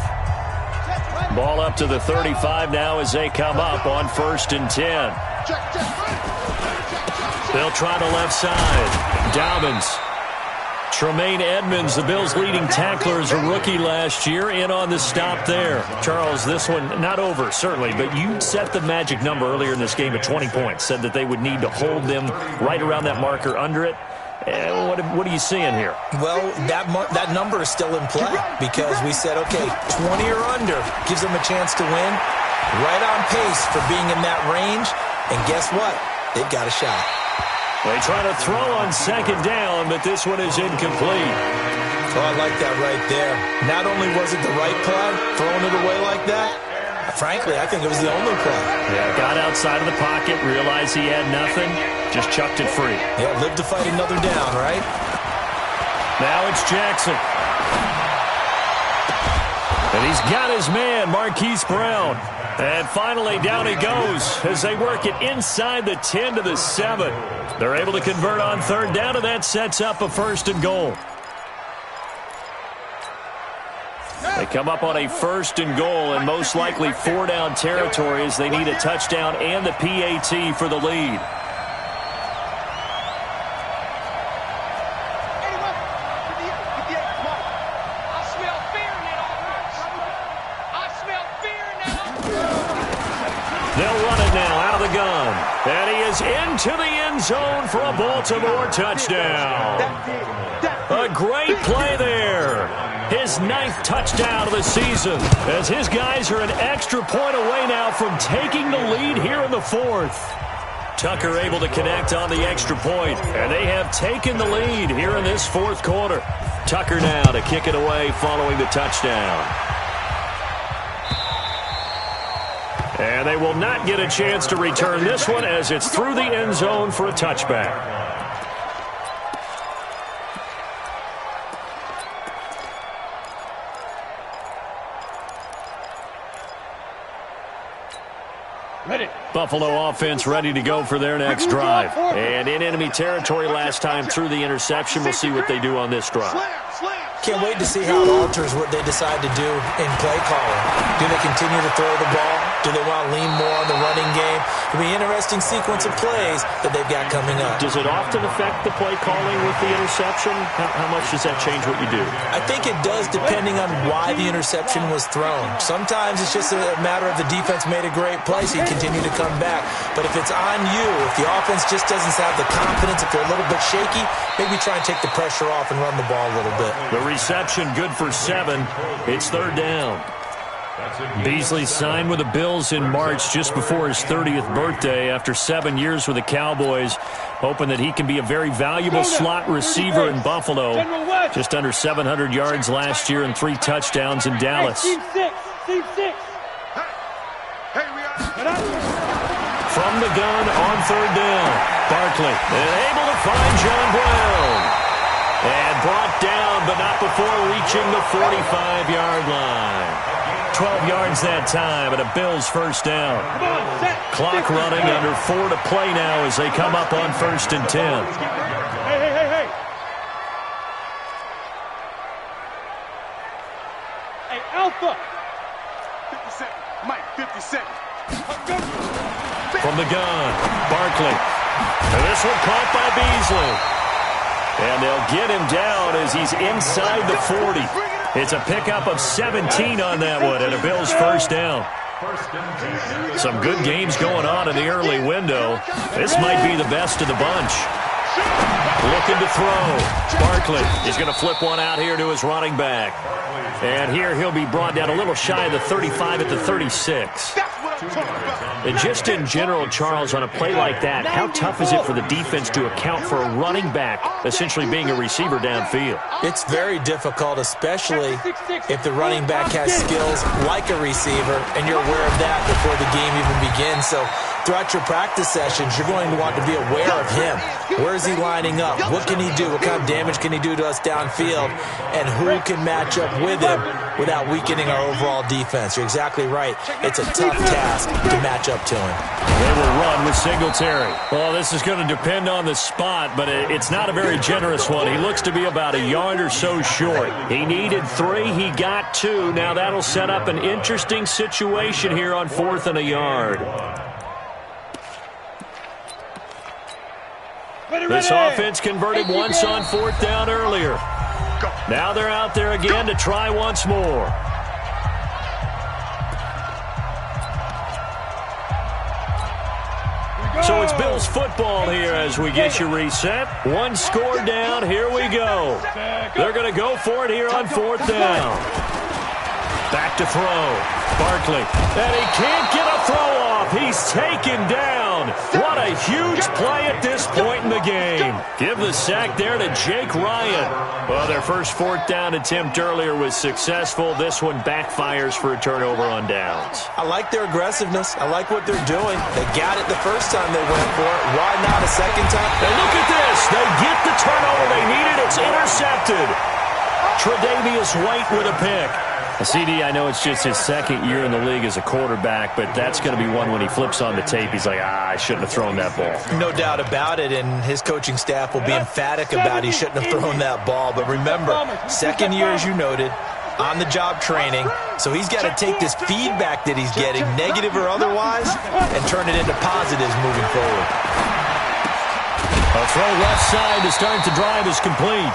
Ball up to the 35 now as they come up on 1st and 10. They'll try the left side. Dobbins. Tremaine Edmonds, the Bills' leading tackler, as a rookie last year, in on the stop there. Charles, this one not over, certainly, but you set the magic number earlier in this game at 20 points, said that they would need to hold them right around that marker under it. What are you seeing here? Well, that number is still in play because we said, okay, 20 or under gives them a chance to win. Right on pace for being in that range. And guess what? They've got a shot. They try to throw on second down, but this one is incomplete. Oh, I like that right there. Not only was it the right play, throwing it away like that, frankly, I think it was the only play. Yeah, got outside of the pocket, realized he had nothing, just chucked it free. Yeah, live to fight another down, right? Now it's Jackson. And he's got his man, Marquise Brown. And finally, down he goes as they work it inside the 10 to the 7. They're able to convert on third down, and that sets up a 1st and goal. They come up on a 1st and goal, and most likely 4-down territory as they need a touchdown and the PAT for the lead. They'll run it now out of the gun. And he is into the end zone for a Baltimore touchdown. A great play there. His 9th touchdown of the season as his guys are an extra point away now from taking the lead here in the 4th. Tucker able to connect on the extra point, and they have taken the lead here in this 4th quarter. Tucker now to kick it away following the touchdown. And they will not get a chance to return this one as it's through the end zone for a touchback. Ready. Buffalo offense ready to go for their next drive. And in enemy territory last time through the interception. We'll see what they do on this drive. Can't wait to see how it alters what they decide to do in play calling. Do they continue to throw the ball? Do they want to lean more on the running game? It'll be an interesting sequence of plays that they've got coming up. Does it often affect the play calling with the interception? How much does that change what you do? I think it does depending on why the interception was thrown. Sometimes it's just a matter of the defense made a great play, so you continue to come back. But if it's on you, if the offense just doesn't have the confidence, if they're a little bit shaky, maybe try and take the pressure off and run the ball a little bit. The reception good for 7. It's 3rd down. Beasley signed with the Bills in March just before his 30th birthday after 7 years with the Cowboys, hoping that he can be a very valuable slot receiver in Buffalo. Just under 700 yards last year and 3 touchdowns in Dallas. Team 6. From the gun on 3rd down, Barkley able to find John Brown. And brought down, but not before reaching the 45-yard line. 12 yards that time, and a Bills first down. Clock running, under 4 to play now as they come up on 1st and 10. Hey, Alpha! 57. Mike, 57. From the gun, Barkley. And this one caught by Beasley. And they'll get him down as he's inside the 40. It's a pickup of 17 on that one, and a Bills first down. Some good games going on in the early window. This might be the best of the bunch. Looking to throw. Barkley is going to flip one out here to his running back. And here he'll be brought down a little shy of the 35 at the 36. And just in general, Charles, on a play like that, how tough is it for the defense to account for a running back essentially being a receiver downfield? It's very difficult, especially if the running back has skills like a receiver, and you're aware of that before the game even begins. So throughout your practice sessions, you're going to want to be aware of him. Where is he lining up? What can he do? What kind of damage can he do to us downfield? And who can match up with him without weakening our overall defense? You're exactly right. It's a tough task to match up to him. They will run with Singletary. Well, this is going to depend on the spot, but it's not a very generous one. He looks to be about a yard or so short. He needed 3. He got 2. Now that'll set up an interesting situation here on 4th and a yard. This offense converted once on 4th down earlier. Now they're out there again to try once more. So it's Bills football here as we get you reset. 1 score down. Here we go. They're going to go for it here on 4th down. Back to throw. Barkley. And he can't get a throw off. He's taken down. What a huge play at this point in the game. Give the sack there to Jake Ryan. Well, their first 4th down attempt earlier was successful. This one backfires for a turnover on downs. I like their aggressiveness. I like what they're doing. They got it the first time they went for it. Why not a second time? And look at this. They get the turnover they needed. It's intercepted. Tre'Davious White with a pick. CD, I know it's just his 2nd year in the league as a quarterback, but that's going to be one when he flips on the tape, he's like, I shouldn't have thrown that ball. No doubt about it, and his coaching staff will be emphatic about he shouldn't have thrown that ball. But remember, 2nd year, as you noted, on-the-job training, so he's got to take this feedback that he's getting, negative or otherwise, and turn it into positives moving forward. A throw left side to start the drive is complete.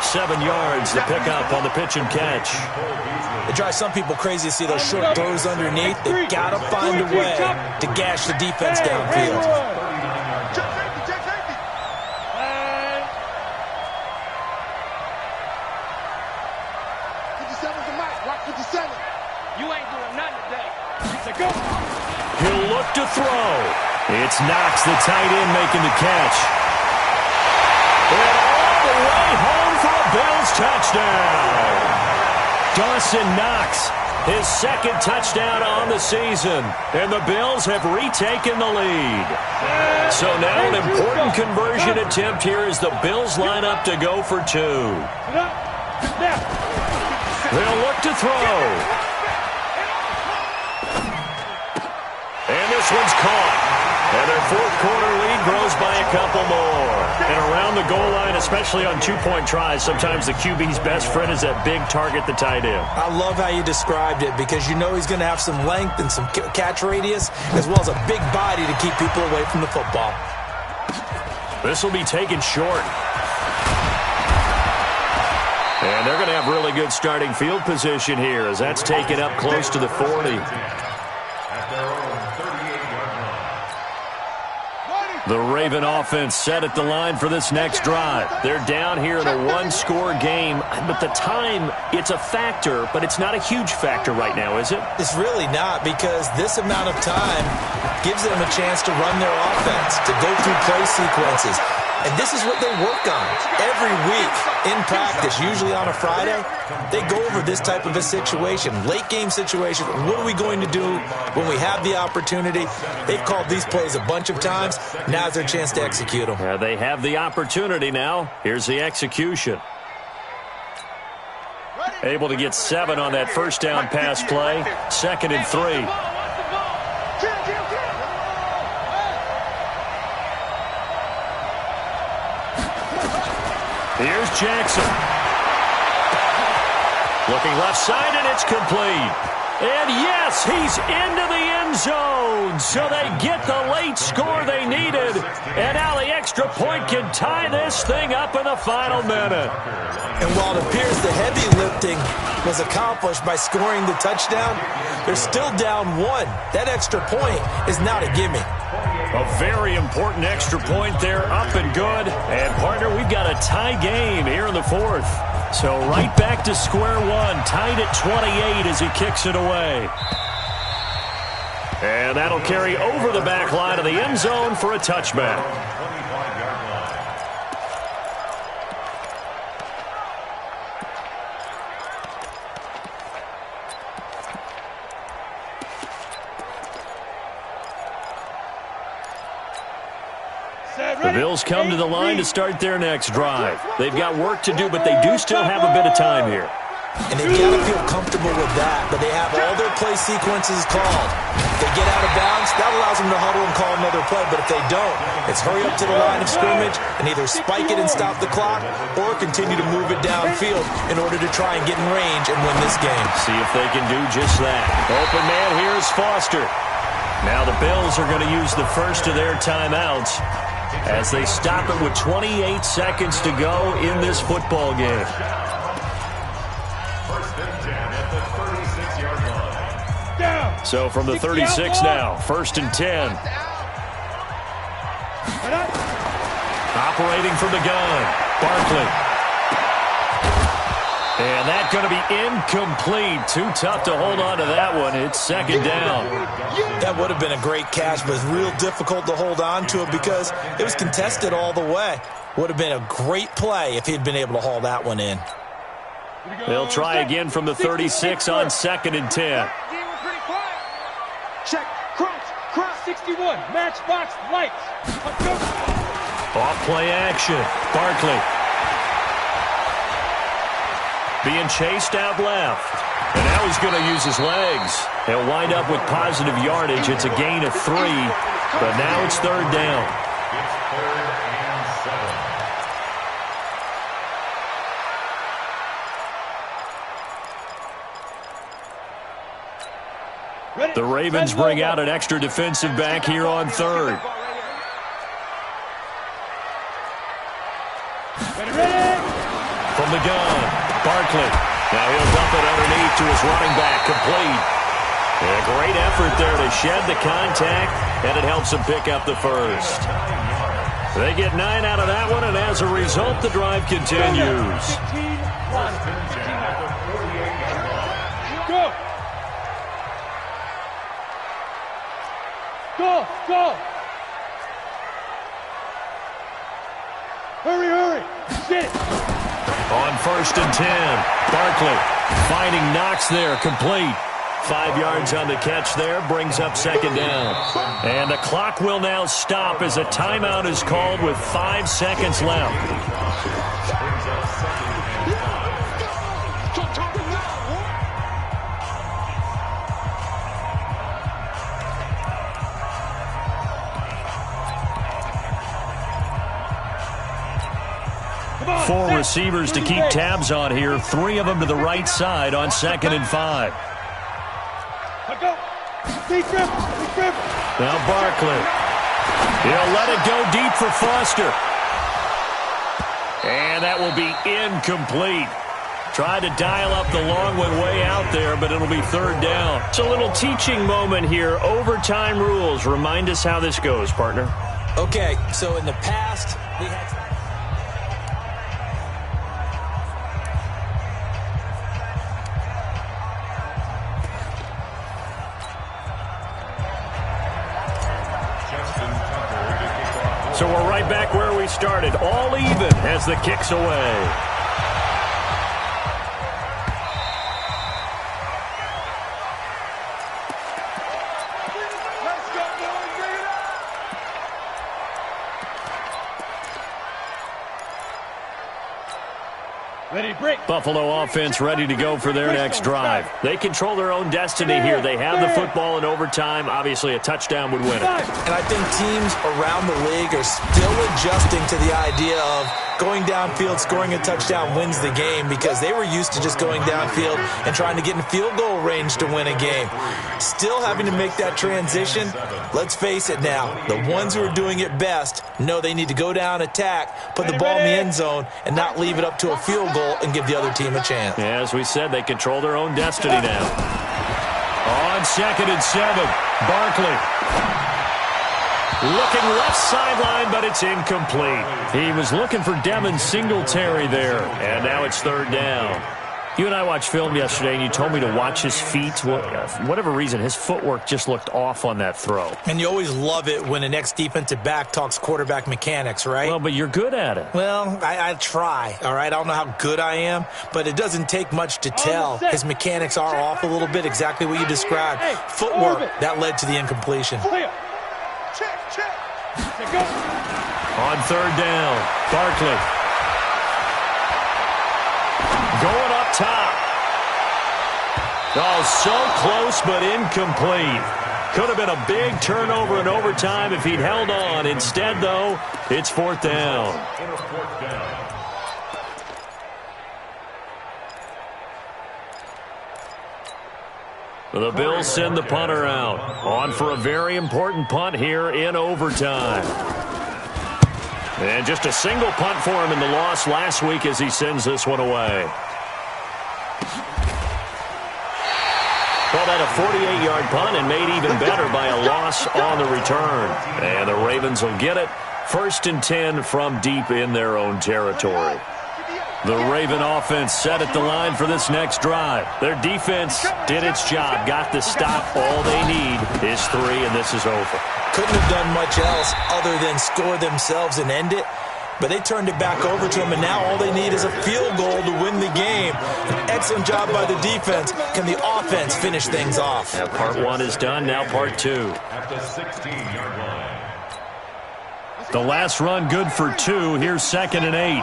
7 yards to pick up on the pitch and catch. It drives some people crazy to see those short throws underneath. They've got to find a way to gash the defense downfield. He'll look to throw. It's Knox, the tight end, making the catch. And all the way home for a Bills touchdown. Dawson Knox, his 2nd touchdown on the season, and the Bills have retaken the lead. So now an important conversion attempt here as the Bills line up to go for 2. They'll look to throw. And this one's caught. And their 4th quarter lead grows by a couple more. And around the goal line, especially on 2-point tries, sometimes the QB's best friend is that big target, the tight end. I love how you described it because you know he's going to have some length and some catch radius as well as a big body to keep people away from the football. This will be taken short. And they're going to have really good starting field position here as that's taken up close to the 40. The Raven offense set at the line for this next drive. They're down here in a 1-score game, but the time, it's a factor, but it's not a huge factor right now, is it? It's really not because this amount of time gives them a chance to run their offense, to go through play sequences. And this is what they work on every week in practice, usually on a Friday. They go over this type of a situation, late game situation. What are we going to do when we have the opportunity? They've called these plays a bunch of times. Now's their chance to execute them. They have the opportunity now. Here's the execution. Ready? Able to get 7 on that first down pass play. 2nd and 3. Here's Jackson. Looking left side, and it's complete. And yes, he's into the end zone. So they get the late score they needed. And now the extra point can tie this thing up in the final minute. And while it appears the heavy lifting was accomplished by scoring the touchdown, they're still down 1. That extra point is not a gimme. A very important extra point there, up and good. And, partner, we've got a tie game here in the 4th. So right back to square one, tied at 28 as he kicks it away. And that'll carry over the back line of the end zone for a touchback. The Bills come to the line to start their next drive. They've got work to do, but they do still have a bit of time here. And they've got to feel comfortable with that, but they have all their play sequences called. If they get out of bounds, that allows them to huddle and call another play, but if they don't, it's hurry up to the line of scrimmage and either spike it and stop the clock or continue to move it downfield in order to try and get in range and win this game. See if they can do just that. Open man here is Foster. Now the Bills are going to use the first of their timeouts as they stop it with 28 seconds to go in this football game. So from the 36 now, 1st and 10. Operating from the gun, Barkley. And that's going to be incomplete. Too tough to hold on to that one. It's 2nd down. That would have been a great catch, but it's real difficult to hold on to it because it was contested all the way. Would have been a great play if he'd been able to haul that one in. They'll try again from the 36 on 2nd and 10. Check, cross, 61, matchbox, lights. Off play action, Barkley. Being chased out left. And now he's going to use his legs. He'll wind up with positive yardage. It's a gain of 3, but now it's 3rd down. It's 3rd and 7. The Ravens bring out an extra defensive back here on 3rd. From the gun, Barkley. Now he'll dump it underneath to his running back, complete. And a great effort there to shed the contact, and it helps him pick up the first. They get 9 out of that one, and as a result, the drive continues. Go! Hurry! Get it! On 1st and 10, Barkley finding Knox there, complete. 5 yards on the catch there, brings up 2nd down. And the clock will now stop as a timeout is called with 5 seconds left. Four receivers to keep tabs on here. 3 of them to the right side on 2nd and 5. Now Barkley. He'll let it go deep for Foster. And that will be incomplete. Tried to dial up the long one way out there, but it'll be 3rd down. It's a little teaching moment here. Overtime rules. Remind us how this goes, partner. Okay, so in the past, we had... So we're right back where we started. All even as the kick's away. Buffalo offense ready to go for their next drive. They control their own destiny here. They have the football in overtime. Obviously, a touchdown would win it. And I think teams around the league are still adjusting to the idea of going downfield, scoring a touchdown wins the game, because they were used to just going downfield and trying to get in field goal range to win a game. Still having to make that transition. Let's face it now, the ones who are doing it best know they need to go down, attack, put the ball in the end zone, and not leave it up to a field goal and give the other team a chance. Yeah, as we said, they control their own destiny now. On 2nd and 7, Barkley. Looking left sideline, but it's incomplete. He was looking for Devin Singletary there, and now it's 3rd down. You and I watched film yesterday, and you told me to watch his feet. For whatever reason, his footwork just looked off on that throw. And you always love it when an ex-defensive back talks quarterback mechanics, right? Well, but you're good at it. Well, I try, all right? I don't know how good I am, but it doesn't take much to tell. His mechanics are off a little bit, exactly what you described. Footwork, that led to the incompletion. On 3rd down, Barkley. Going up top. Oh, so close, but incomplete. Could have been a big turnover in overtime if he'd held on. Instead, though, it's 4th down. The Bills send the punter out. On for a very important punt here in overtime. And just a single punt for him in the loss last week as he sends this one away. Called that a 48-yard punt and made even better by a loss on the return. And the Ravens will get it. 1st and 10 from deep in their own territory. The Raven offense set at the line for this next drive. Their defense did its job, got the stop. All they need is 3, and this is over. Couldn't have done much else other than score themselves and end it. But they turned it back over to him, and now all they need is a field goal to win the game. An excellent job by the defense. Can the offense finish things off? Now part 1 is done, now part 2. At the 16-yard line. The last run good for 2. Here's 2nd and 8.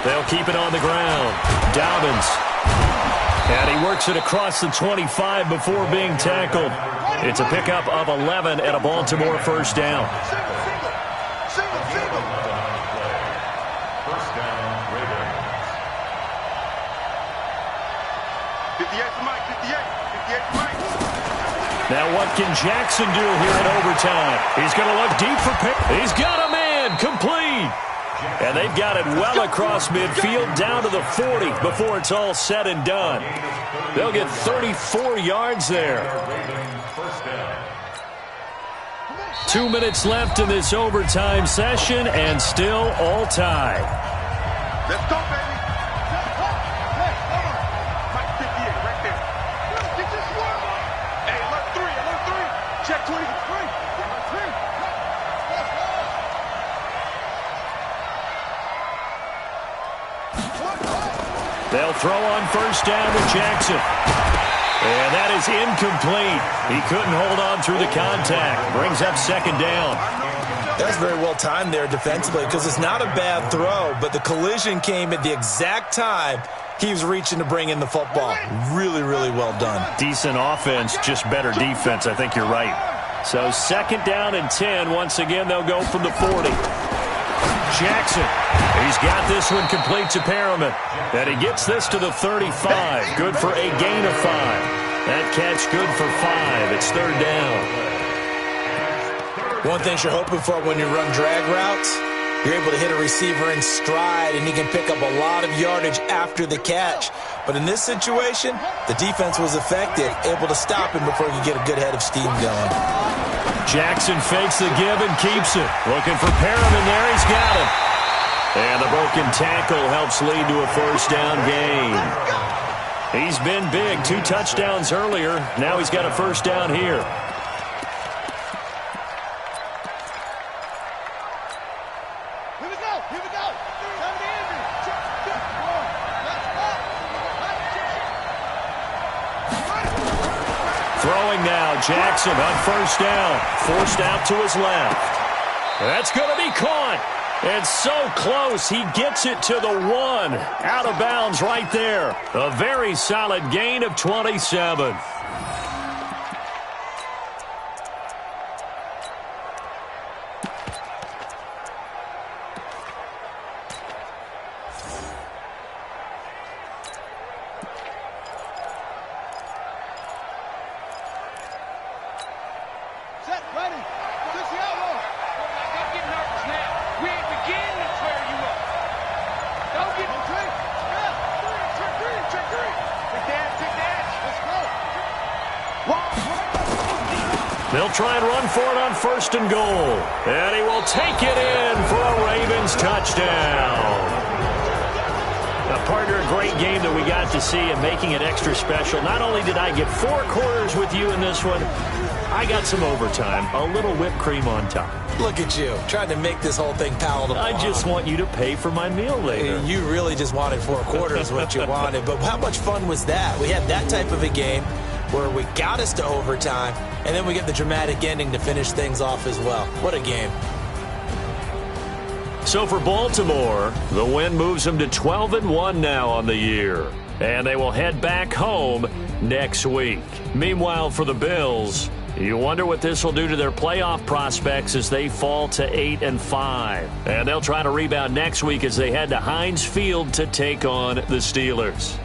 They'll keep it on the ground. Dobbins. And he works it across the 25 before being tackled. It's a pickup of 11 and a Baltimore 1st down. First down, Ravens. 58 for Mike, 58 for Mike. Now what can Jackson do here in overtime? He's going to look deep for pick. He's got a man. Complete. And they've got it well across midfield down to the 40 before it's all said and done. They'll get 34 yards there. 2 minutes left in this overtime session and still all tied. Let's go, baby. Hey, hold on. Mike 58 right there. Get this one. Hey, alert 3. Check 23. They'll throw on 1st down to Jackson. And that is incomplete. He couldn't hold on through the contact. Brings up 2nd down. That's very well timed there defensively, because it's not a bad throw, but the collision came at the exact time he was reaching to bring in the football. Really, really well done. Decent offense, just better defense. I think you're right. So 2nd down and 10. Once again, they'll go from the 40. Jackson. He's got this one complete to Perriman. And he gets this to the 35. Good for a gain of 5. That catch good for 5. It's 3rd down. One thing you're hoping for when you run drag routes, you're able to hit a receiver in stride, and he can pick up a lot of yardage after the catch. But in this situation, the defense was effective, able to stop him before he could get a good head of steam going. Jackson fakes the give and keeps it. Looking for Perriman there. He's got him. And the broken tackle helps lead to a 1st down gain. He's been big. 2 touchdowns earlier. Now he's got a 1st down here. Here we go. Throwing now, Jackson on 1st down. Forced out to his left. That's going to be caught. And so close, he gets it to the 1. Out of bounds right there. A very solid gain of 27. They'll try and run for it on 1st and goal. And he will take it in for a Ravens touchdown. Now, partner, a great game that we got to see and making it extra special. Not only did I get 4 quarters with you in this one, I got some overtime, a little whipped cream on top. Look at you, trying to make this whole thing palatable. I just want you to pay for my meal later. You really just wanted 4 quarters what you wanted. But how much fun was that? We had that type of a game where we got us to overtime, and then we get the dramatic ending to finish things off as well. What a game. So for Baltimore, the win moves them to 12-1 now on the year. And they will head back home next week. Meanwhile, for the Bills, you wonder what this will do to their playoff prospects as they fall to 8-5. And they'll try to rebound next week as they head to Heinz Field to take on the Steelers.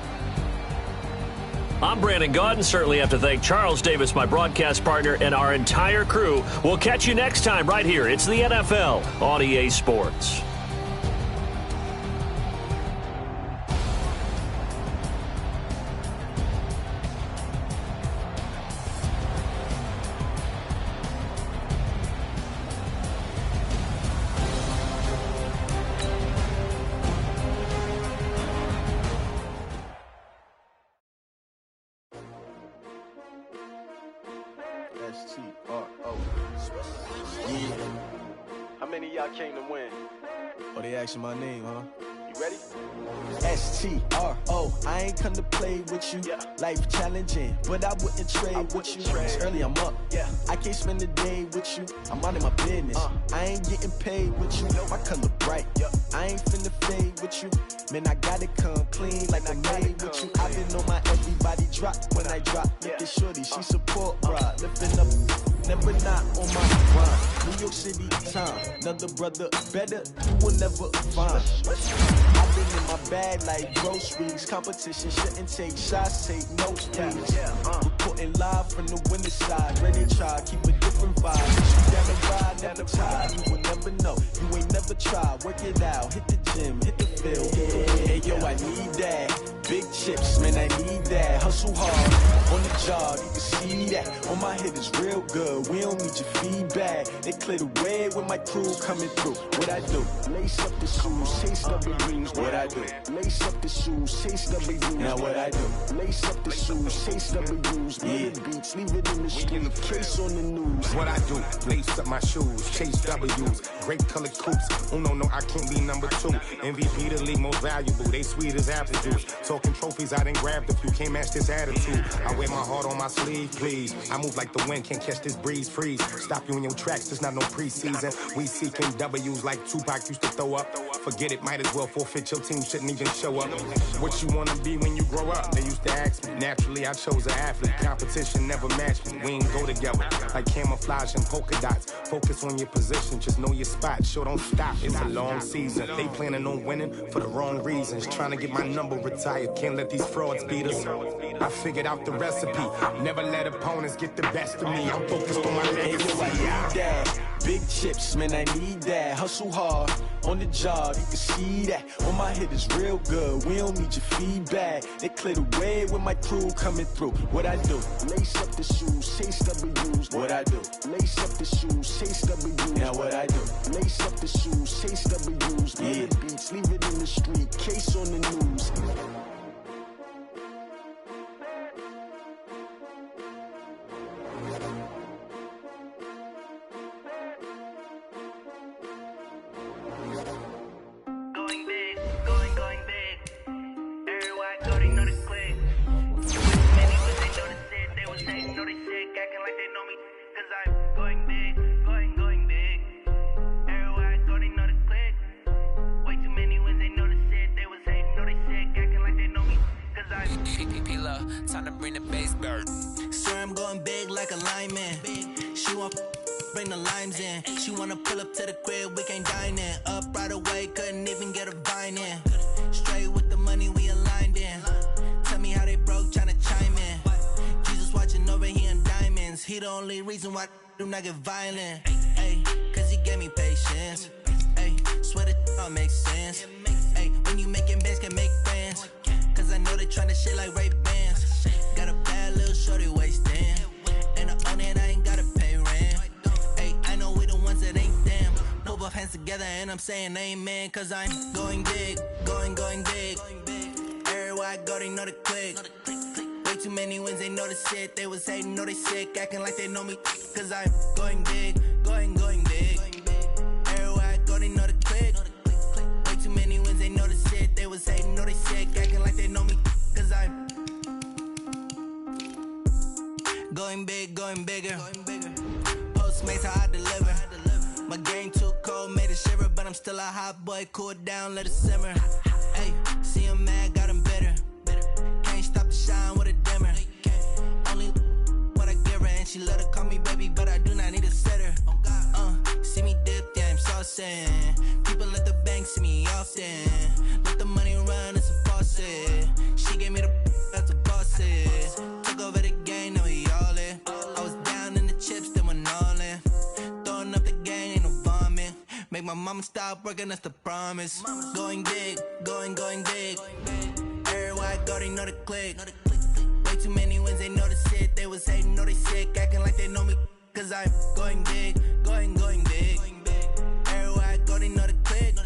I'm Brandon Gaudin. Certainly have to thank Charles Davis, my broadcast partner, and our entire crew. We'll catch you next time right here. It's the NFL on EA Sports. How many of y'all came to win? Oh, they asking my name, huh? You ready? S-T-R-O, I ain't come to play with you. Yeah. Life challenging, but I wouldn't trade with you. It's early, I'm up. Yeah. I can't spend the day with you. I'm minding my business. I ain't getting paid with you. My color bright. Yep. I ain't finna fade with you. Man, I gotta come clean like I made with you. I've been on my everybody drop when I drop. Look at shorty, she support rod. Lifting up, never not on my grind. New York City time, another brother better, you will never find. I've been in my bag like groceries. Competition shouldn't take shots, take notes, please. Reporting live from the winter side. Ready to try, keep a different vibe. You down the ride, never tired. You will never know, you ain't never tried. Work it out, hit the gym, hit the field. Hey yo, I need that. Big chips, man, I need that. Hustle hard, on the job, you can see that. On my head is real good, we don't need your feedback. They clear the way with my crew coming through. What I do? Lace up the shoes, chase W's. What I do? Lace up the shoes, chase W's. Now what I do? Lace up the shoes, chase W's. Yeah. Beats, leave it in the street, case on the news. What I do? Lace up my shoes, chase W's. Grape colored coops. Oh no, I can't be number 2. MVP the league most valuable. They sweet as apple juice. Talking trophies, I didn't grab the few. Can't match this attitude. I wear my heart on my sleeve, please. I move like the wind, can't catch this breeze, freeze. Stop you in your tracks, there's not no preseason. We seeking W's like Tupac used to throw up. Forget it, might as well forfeit. Your team shouldn't even show up. What you wanna be when you grow up? They used to ask me. Naturally, I chose an athlete. Competition never matched me. We ain't go together like camouflage and polka dots. Focus on your position, just know your spot. Sure, don't stop. It's a long season. They planning on winning for the wrong reasons. Trying to get my number retired. Can't let these frauds beat us. I figured out the recipe. Never let opponents get the best of me. I'm focused on my legacy. Big chips, man, I need that. Hustle hard, on the job, you can see that. On my head is real good, we don't need your feedback. They clear the way with my crew coming through. What I do? Lace up the shoes, chase W's. What I do? Lace up the shoes, chase W's. Now what I do? Lace up the shoes, chase W's. Yeah. Beats, leave it in the street, case on the news. time to bring the bass bird. Swear I'm going big like a lineman. She want bring the limes in. She wanna pull up to the crib, we can't dine in. Up right away, couldn't even get a vine in. Straight with the money we aligned in. Tell me how they broke, tryna chime in. Jesus watching over here in diamonds. He the only reason why I do not get violent. Ay, cause he gave me patience. Ay, swear that all makes sense. Ay, when you making bands, can make friends. Cause I know they tryna shit like Ray-Bans. Got a bad little shorty wasting. And I own it, I ain't gotta pay rent. Ay, I know we the ones that ain't them. Put both hands together and I'm saying amen. Cause I'm going big, going big. Everywhere I go, they know the click. Way too many wins, they know the shit. They was hating, know they sick, acting like they know me. Cause I'm going big, going big. Everywhere I go, they know the click. Way too many wins, they know the shit. They was hating, know they sick, acting like they know me. Cause I'm going big, going bigger. Postmates, how I deliver. My game too cold, made it shiver. But I'm still a hot boy, cool it down, let it simmer. Hey, see him mad, got him bitter. Can't stop the shine with a dimmer. Only what I give her, and she love to call me baby, but I do not need a sitter. See me dip, yeah, I'm saucing. People at the bank see me often. Let the money run, it's a faucet. She gave me the that's a boss is. Took over the game, now we all in. I was down in the chips, then went all in. Throwing up the gang, ain't no vomit. Make my mama stop working, that's the promise. Going big, going big. Everywhere I go, they know the click. Way too many wins, they know the shit. They was hating, know they sick, acting like they know me. Cause I'm going big, going big. Everywhere I go, they know the click.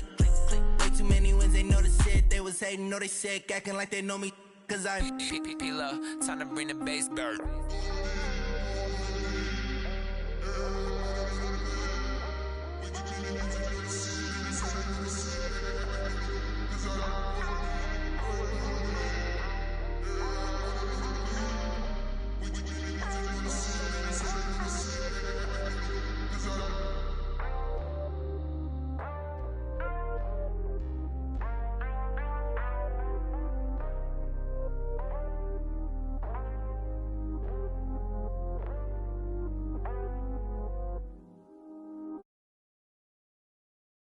Way too many wins, they know the shit. They was hating, know they sick, acting like they know me. Cause I'm P-Love, time to bring the bass bird.